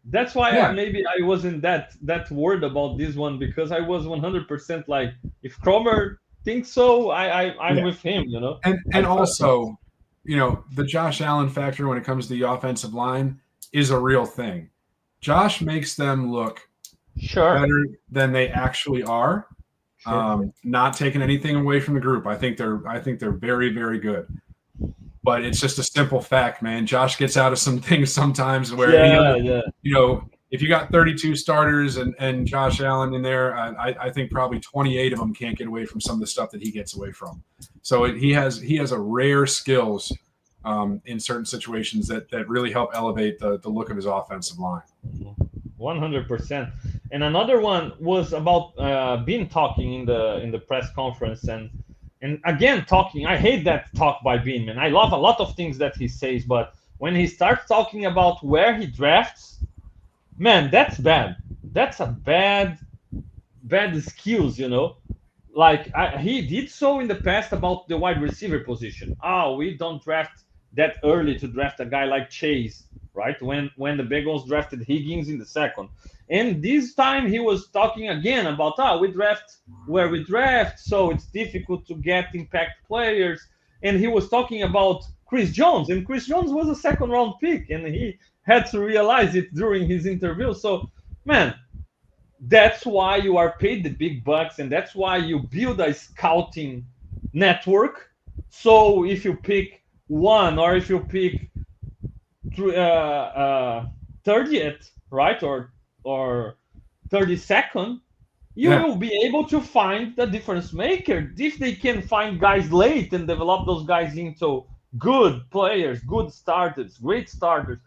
That's why maybe I wasn't that worried about this one, because I was 100% like, if Cromer thinks so, I'm with him, And also, the Josh Allen factor when it comes to the offensive line is a real thing. Josh makes them look better than they actually are. Sure. Not taking anything away from the group. I think they're very, very good. But it's just a simple fact, man. Josh gets out of some things sometimes where if you got 32 starters and Josh Allen in there, I think probably 28 of them can't get away from some of the stuff that he gets away from. So he has a rare skills in certain situations that really help elevate the look of his offensive line. 100%. And another one was about Bean talking in the press conference and again talking. I hate that talk by Bean, man. I love a lot of things that he says, but when he starts talking about where he drafts, man, that's bad. That's a bad skills, Like he did so in the past about the wide receiver position. Oh, we don't draft that early to draft a guy like Chase, right? When the Bengals drafted Higgins in the second. And this time he was talking again about, we draft where we draft, so it's difficult to get impact players. And he was talking about Chris Jones, and Chris Jones was a second round pick, and he had to realize it during his interview. So, man, that's why you are paid the big bucks, and that's why you build a scouting network. So if you pick one, or if you pick 30th, right, or 32nd, you will be able to find the difference maker. If they can find guys late and develop those guys into good players, good starters, great starters,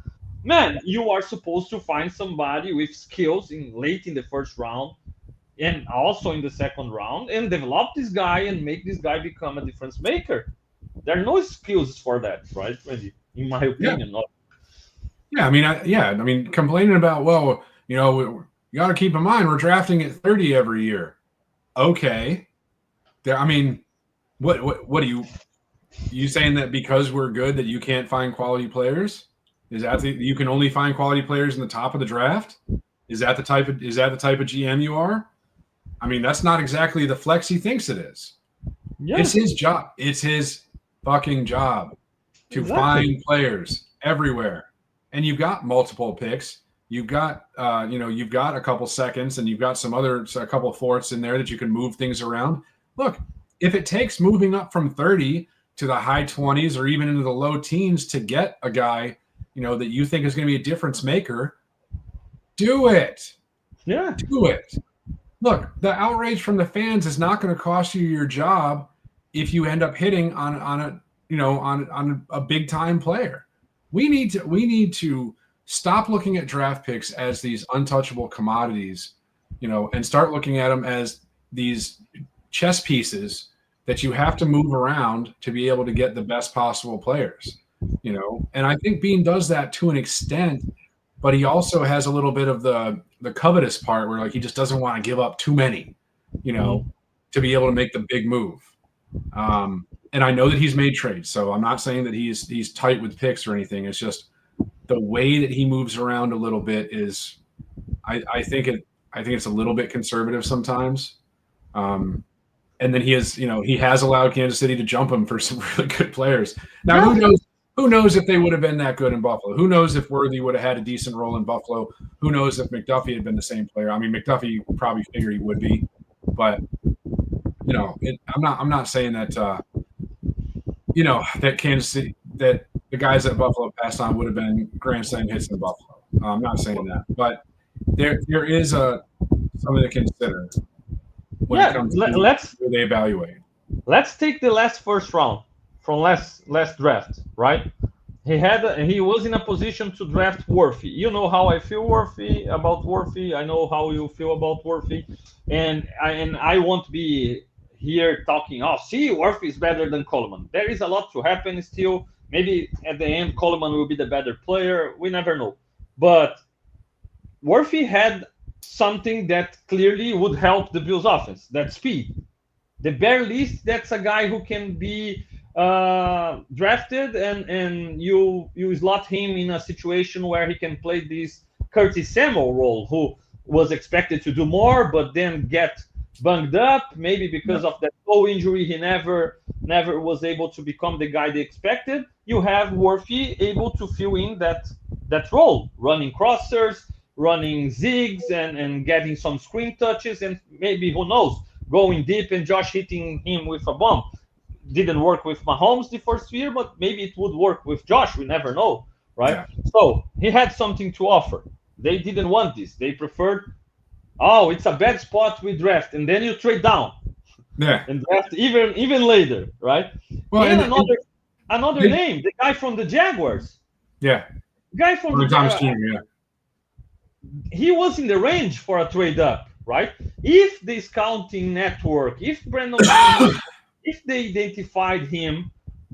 man, you are supposed to find somebody with skills late in the first round and also in the second round and develop this guy and make this guy become a difference maker. There are no skills for that, right, Randy? In my opinion. Yeah, I mean, complaining about, you got to keep in mind we're drafting at 30 every year. Okay, what are you saying that because we're good that you can't find quality players? Is that you can only find quality players in the top of the draft? Is that the type of GM you are? I mean, that's not exactly the flex he thinks it is. Yeah. It's his job. It's his fucking job to find players everywhere. And you've got multiple picks. You've got you've got a couple seconds, and you've got a couple fourths in there that you can move things around. Look, if it takes moving up from 30 to the high 20s or even into the low teens to get a guy, that you think is going to be a difference maker, do it. Yeah. Do it. Look, the outrage from the fans is not going to cost you your job if you end up hitting on a big time player. We need to stop looking at draft picks as these untouchable commodities, and start looking at them as these chess pieces that you have to move around to be able to get the best possible players, And I think Bean does that to an extent, but he also has a little bit of the covetous part where he just doesn't want to give up too many, to be able to make the big move. And I know that he's made trades, so I'm not saying that he's tight with picks or anything. It's just the way that he moves around a little bit is, I think it's a little bit conservative sometimes. And then he has allowed Kansas City to jump him for some really good players. Now, who knows if they would have been that good in Buffalo? Who knows if Worthy would have had a decent role in Buffalo? Who knows if McDuffie had been the same player? I mean, McDuffie probably figured he would be, but I'm not saying that that Kansas City, that the guys that Buffalo passed on would have been grand slam hits in Buffalo. I'm not saying that, but there is something to consider when it comes to who they evaluate. Let's take the last first round from last draft, right? He was in a position to draft Worthy. You know how I feel about Worthy. I know how you feel about Worthy, and I won't be here talking. Oh, see, Worthy is better than Coleman. There is a lot to happen still. Maybe at the end, Coleman will be the better player. We never know. But Worthy had something that clearly would help the Bills offense, that speed. The bare least, that's a guy who can be drafted and you slot him in a situation where he can play this Curtis Samuel role, who was expected to do more, but then get bunged up, maybe because of that toe injury. He never was able to become the guy they expected. You have Worthy able to fill in that role, running crossers, running zigs, and getting some screen touches, and maybe, who knows, going deep and Josh hitting him with a bomb. Didn't work with Mahomes the first year, but maybe it would work with Josh. We never know, right? Yeah. So he had something to offer. They didn't want this. They preferred, it's a bad spot, we draft, and then you trade down. Yeah. And draft even later, right? Well, and another name, the guy from the Jaguars. Yeah. Guy from the Jaguars. Yeah. He was in the range for a trade up, right? If the scouting network, if Brandon if they identified him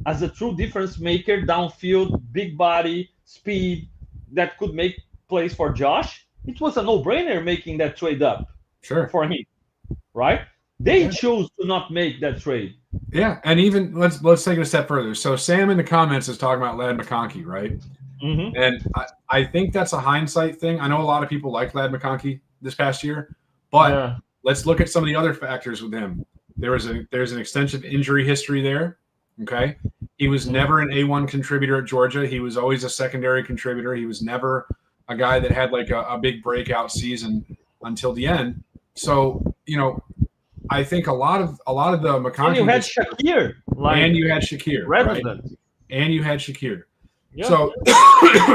as a true difference maker, downfield, big body, speed, that could make plays for Josh, it was a no-brainer making that trade up for him, right? They chose to not make that trade. Yeah, and even let's take it a step further. So Sam in the comments is talking about Ladd McConkey, right? Mm-hmm. And I think that's a hindsight thing. I know a lot of people like Ladd McConkey this past year, but let's look at some of the other factors with him. There's an extensive injury history there. Okay. He was never an A1 contributor at Georgia. He was always a secondary contributor. He was never a guy that had like a big breakout season until the end. So, I think a lot of the McConkey. And you had Shakir. And you had Shakir. Right? And you had Shakir. Yeah. So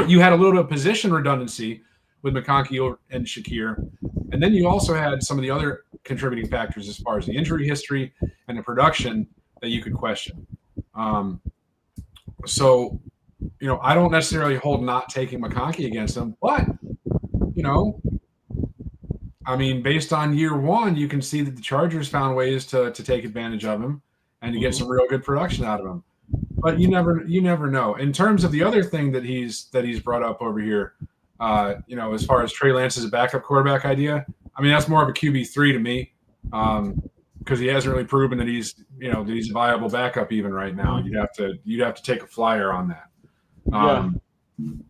you had a little bit of position redundancy with McConkey and Shakir. And then you also had some of the other contributing factors as far as the injury history and the production that you could question. So, I don't necessarily hold not taking McConkey against him, but, based on year one, you can see that the Chargers found ways to take advantage of him and to get some real good production out of him. But you never know. In terms of the other thing that he's brought up over here, as far as Trey Lance as a backup quarterback idea, that's more of a QB3 to me, because he hasn't really proven that he's a viable backup even right now. You'd have to take a flyer on that.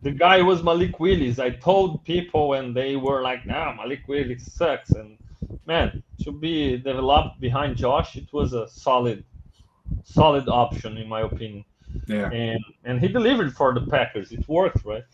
The guy was Malik Willis. I told people, and they were like, "Nah, Malik Willis sucks." And man, to be developed behind Josh, it was a solid option in my opinion. Yeah. And he delivered for the Packers. It worked, right?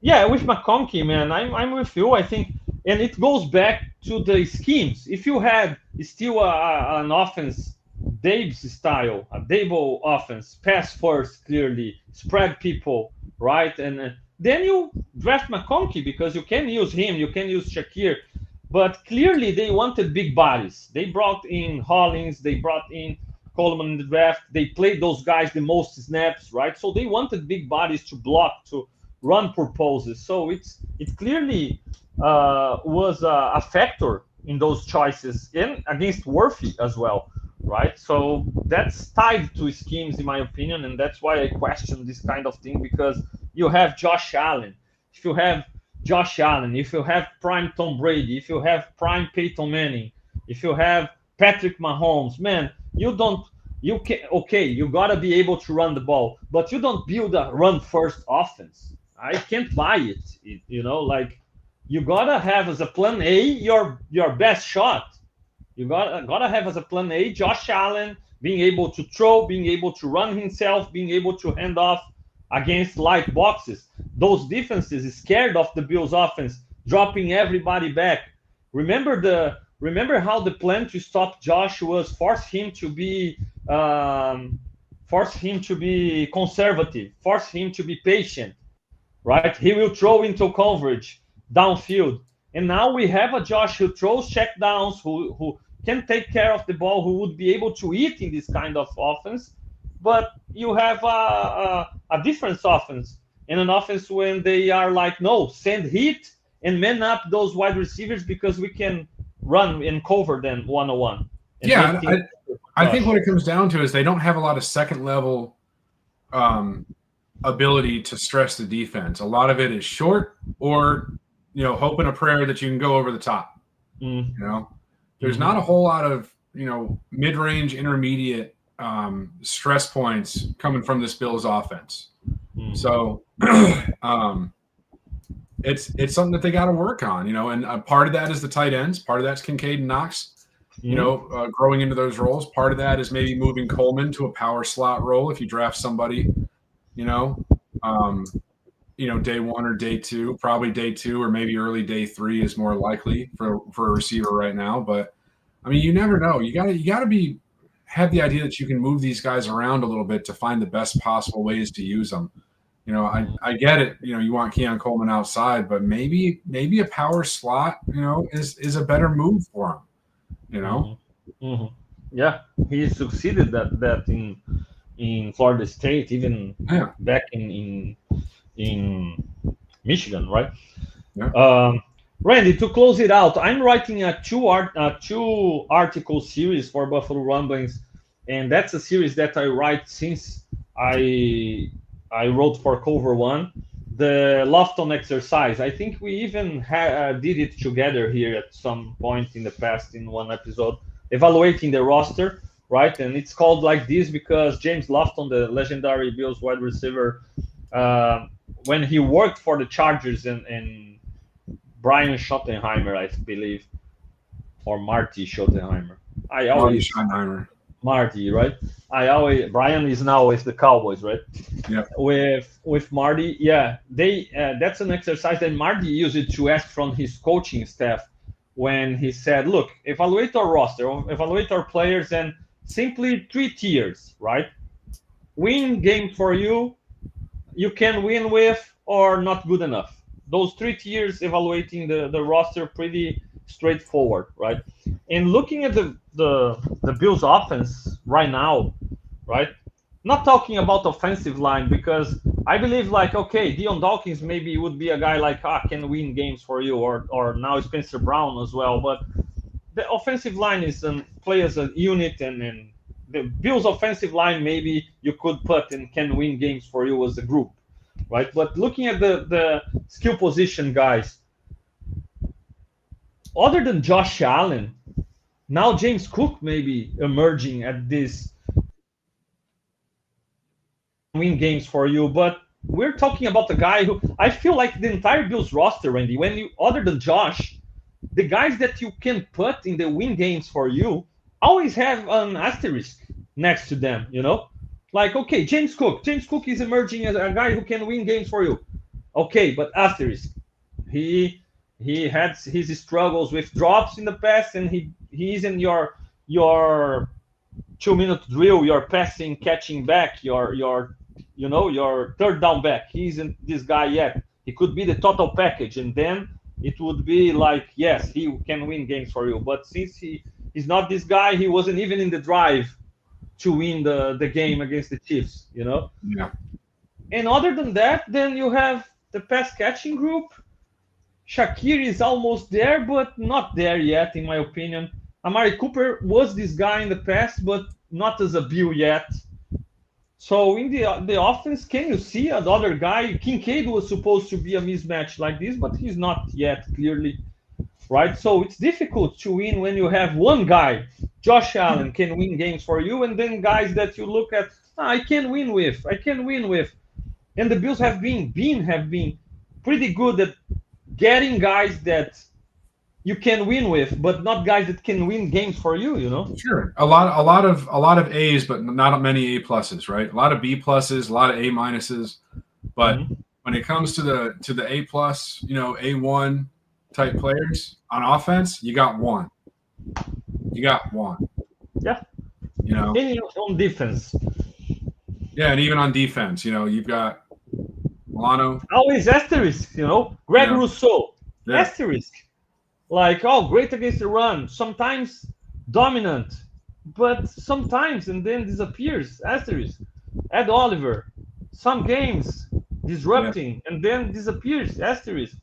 Yeah, with McConkey, man, I'm with you. I think, and it goes back to the schemes. If you had still an offense, Dave's style, a Dable offense, pass first, clearly, spread people, right, and then you draft McConkey because you can use him, you can use Shakir, but clearly they wanted big bodies. They brought in Hollins, they brought in Coleman in the draft. They played those guys the most snaps, right? So they wanted big bodies to block, to run purposes. So it clearly was a factor in those choices and against Worthy as well, right? So that's tied to schemes, in my opinion, and that's why I question this kind of thing because you have Josh Allen. If you have Josh Allen, if you have prime Tom Brady, if you have prime Peyton Manning, if you have Patrick Mahomes, man, you don't you can okay, you gotta be able to run the ball, but you don't build a run first offense. I can't buy it. You know, like you gotta have as a plan A your best shot. You gotta have as a plan A Josh Allen being able to throw, being able to run himself, being able to hand off against light boxes. Those defenses is scared of the Bills offense, dropping everybody back. Remember how the plan to stop Josh was force him to be conservative, force him to be patient, right? He will throw into coverage downfield. And now we have a Josh who throws checkdowns, who can take care of the ball, who would be able to eat in this kind of offense. But you have a different offense, and an offense when they are like, no, send heat and man up those wide receivers because we can run and cover them 1-on-1 and Yeah, make things. I think what it comes down to is they don't have a lot of second level ability to stress the defense. A lot of it is short or, hope and a prayer that you can go over the top. There's not a whole lot of, mid-range, intermediate stress points coming from this Bills offense. So it's something that they got to work on, and part of that is the tight ends. Part of that's Kincaid and Knox, growing into those roles. Part of that is maybe moving Coleman to a power slot role if you draft somebody, day one or day two. Probably day two or maybe early day three is more likely for a receiver right now. But I mean, you never know. You gotta have the idea that you can move these guys around a little bit to find the best possible ways to use them. I get it. You want Keon Coleman outside, but maybe a power slot, is a better move for him. Yeah, he succeeded that in Florida State, even back in Michigan, right? Yeah. Randy, to close it out, I'm writing a two article series for Buffalo Rumblings, and that's a series that I write since I wrote for Cover One, the Lofton exercise. I think we even did it together here at some point in the past in one episode, evaluating the roster, right? And it's called like this because James Lofton, the legendary Bills wide receiver, when he worked for the Chargers and Brian Schottenheimer, I believe, or Marty Schottenheimer. Marty, right? Brian is now with the Cowboys, right? Yeah. With Marty, yeah, they that's an exercise that Marty used it to ask from his coaching staff when he said, "Look, evaluate our roster, evaluate our players, and simply 3 tiers, right? Win game for you can win with, or not good enough. Those 3 tiers evaluating the roster pretty straightforward, right? And looking at the Bills offense right now, right? Not talking about offensive line because I believe like okay, Dion Dawkins maybe would be a guy like can win games for you, or now Spencer Brown as well. But the offensive line is play as a unit, and the Bills offensive line maybe you could put and can win games for you as a group, right? But looking at the skill position guys, other than Josh Allen, now James Cook may be emerging at this win games for you, but we're talking about the guy who I feel like the entire Bills roster, Randy, when you other than Josh, the guys that you can put in the win games for you always have an asterisk next to them, Like, okay, James Cook is emerging as a guy who can win games for you. Okay, but asterisk. He he had his struggles with drops in the past, and he isn't your 2 minute drill, your passing, catching back, your your third down back. He isn't this guy yet. He could be the total package, and then it would be like, yes, he can win games for you. But since he's not this guy, he wasn't even in the drive to win the game against the Chiefs. Yeah. And other than that, then you have the pass catching group. Shakir is almost there, but not there yet, in my opinion. Amari Cooper was this guy in the past, but not as a Bill yet. So in the offense, can you see another guy? Kincaid was supposed to be a mismatch like this, but he's not yet, clearly, right? So it's difficult to win when you have one guy. Josh Allen can win games for you, and then guys that you look at, I can win with. I can win with. And the Bills have been pretty good at getting guys that you can win with, but not guys that can win games for you. Sure. A lot of A's, but not many A pluses, right? A lot of B pluses, a lot of A minuses. But when it comes to the A plus, A1 type players on offense, you got one. You got one. Yeah. And on defense. Yeah, and even on defense, you've got Milano. Always asterisk, Greg Rousseau. Yeah. Asterisk. Like, great against the run. Sometimes dominant, but sometimes and then disappears. Asterisk. Ed Oliver. Some games disrupting and then disappears. Asterisk.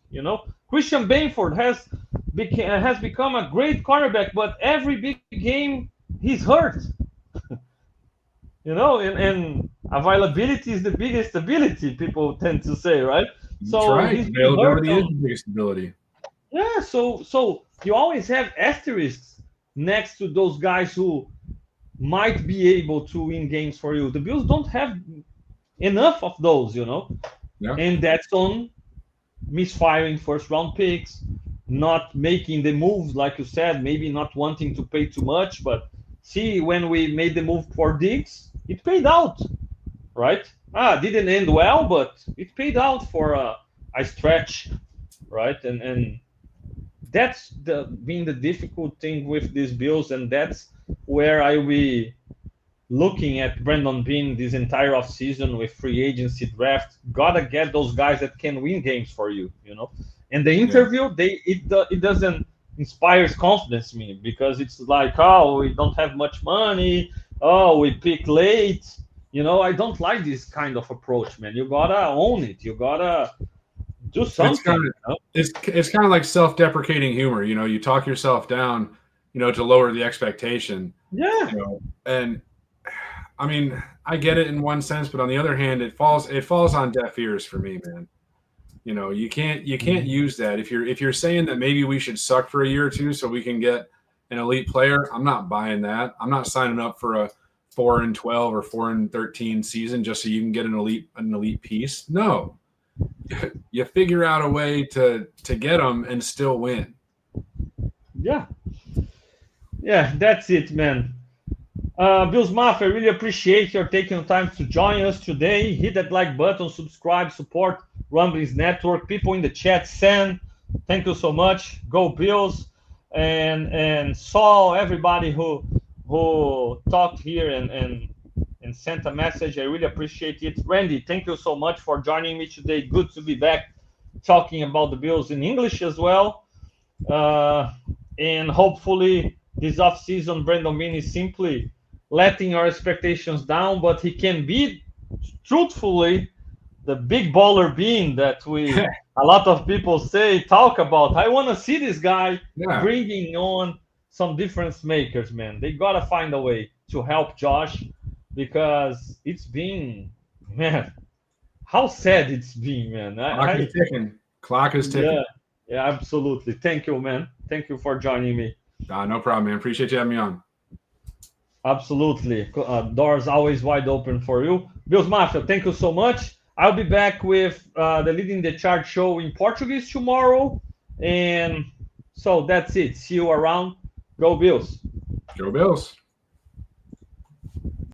Christian Bainford has become a great cornerback, but every big game he's hurt. And availability is the biggest ability, people tend to say, right? That's right. Availability is the biggest ability. Yeah, so you always have asterisks next to those guys who might be able to win games for you. The Bills don't have enough of those, Yeah. And that's on misfiring first round picks, not making the moves, like you said, maybe not wanting to pay too much, but see, when we made the move for Diggs, it paid out, right? Didn't end well, but it paid out for a stretch, right? And that's been the difficult thing with these Bills, and that's where I will be looking at Brandon Beane this entire offseason with free agency draft. Gotta get those guys that can win games for you, And the interview, it doesn't inspires confidence in me, because it's like, we don't have much money, we pick late. I don't like this kind of approach, man. You gotta own it. You gotta do something. It's kind of like self-deprecating humor. You talk yourself down, to lower the expectation. Yeah. And I mean, I get it in one sense, but on the other hand, it falls on deaf ears for me, man. You can't use that. If you're saying that maybe we should suck for a year or two so we can get an elite player, I'm not buying that. I'm not signing up for a 4-12 or 4-13 season just so you can get an elite piece. No, you figure out a way to get them and still win. Yeah, that's it, man. Bills Mafia, I really appreciate your taking the time to join us today. Hit that like button, subscribe, support Rumblings Network. People in the chat, Sam, thank you so much. Go Bills. And saw everybody who talked here and sent a message. I really appreciate it. Randy, thank you so much for joining me today. Good to be back talking about the Bills in English as well. And hopefully this offseason, Brandon Beane is simply letting our expectations down, but he can be, truthfully, the big baller Beane that a lot of people talk about. I want to see this guy bringing on some difference makers, man. They got to find a way to help Josh, because it's been, man, how sad it's been, man. Clock is ticking. Yeah, absolutely. Thank you, man. Thank you for joining me. No problem, man. Appreciate you having me on. Absolutely. Doors always wide open for you. Bills Mafia, thank you so much. I'll be back with the Leading the Charge show in Portuguese tomorrow. And so that's it. See you around. Go Bills. Go Bills.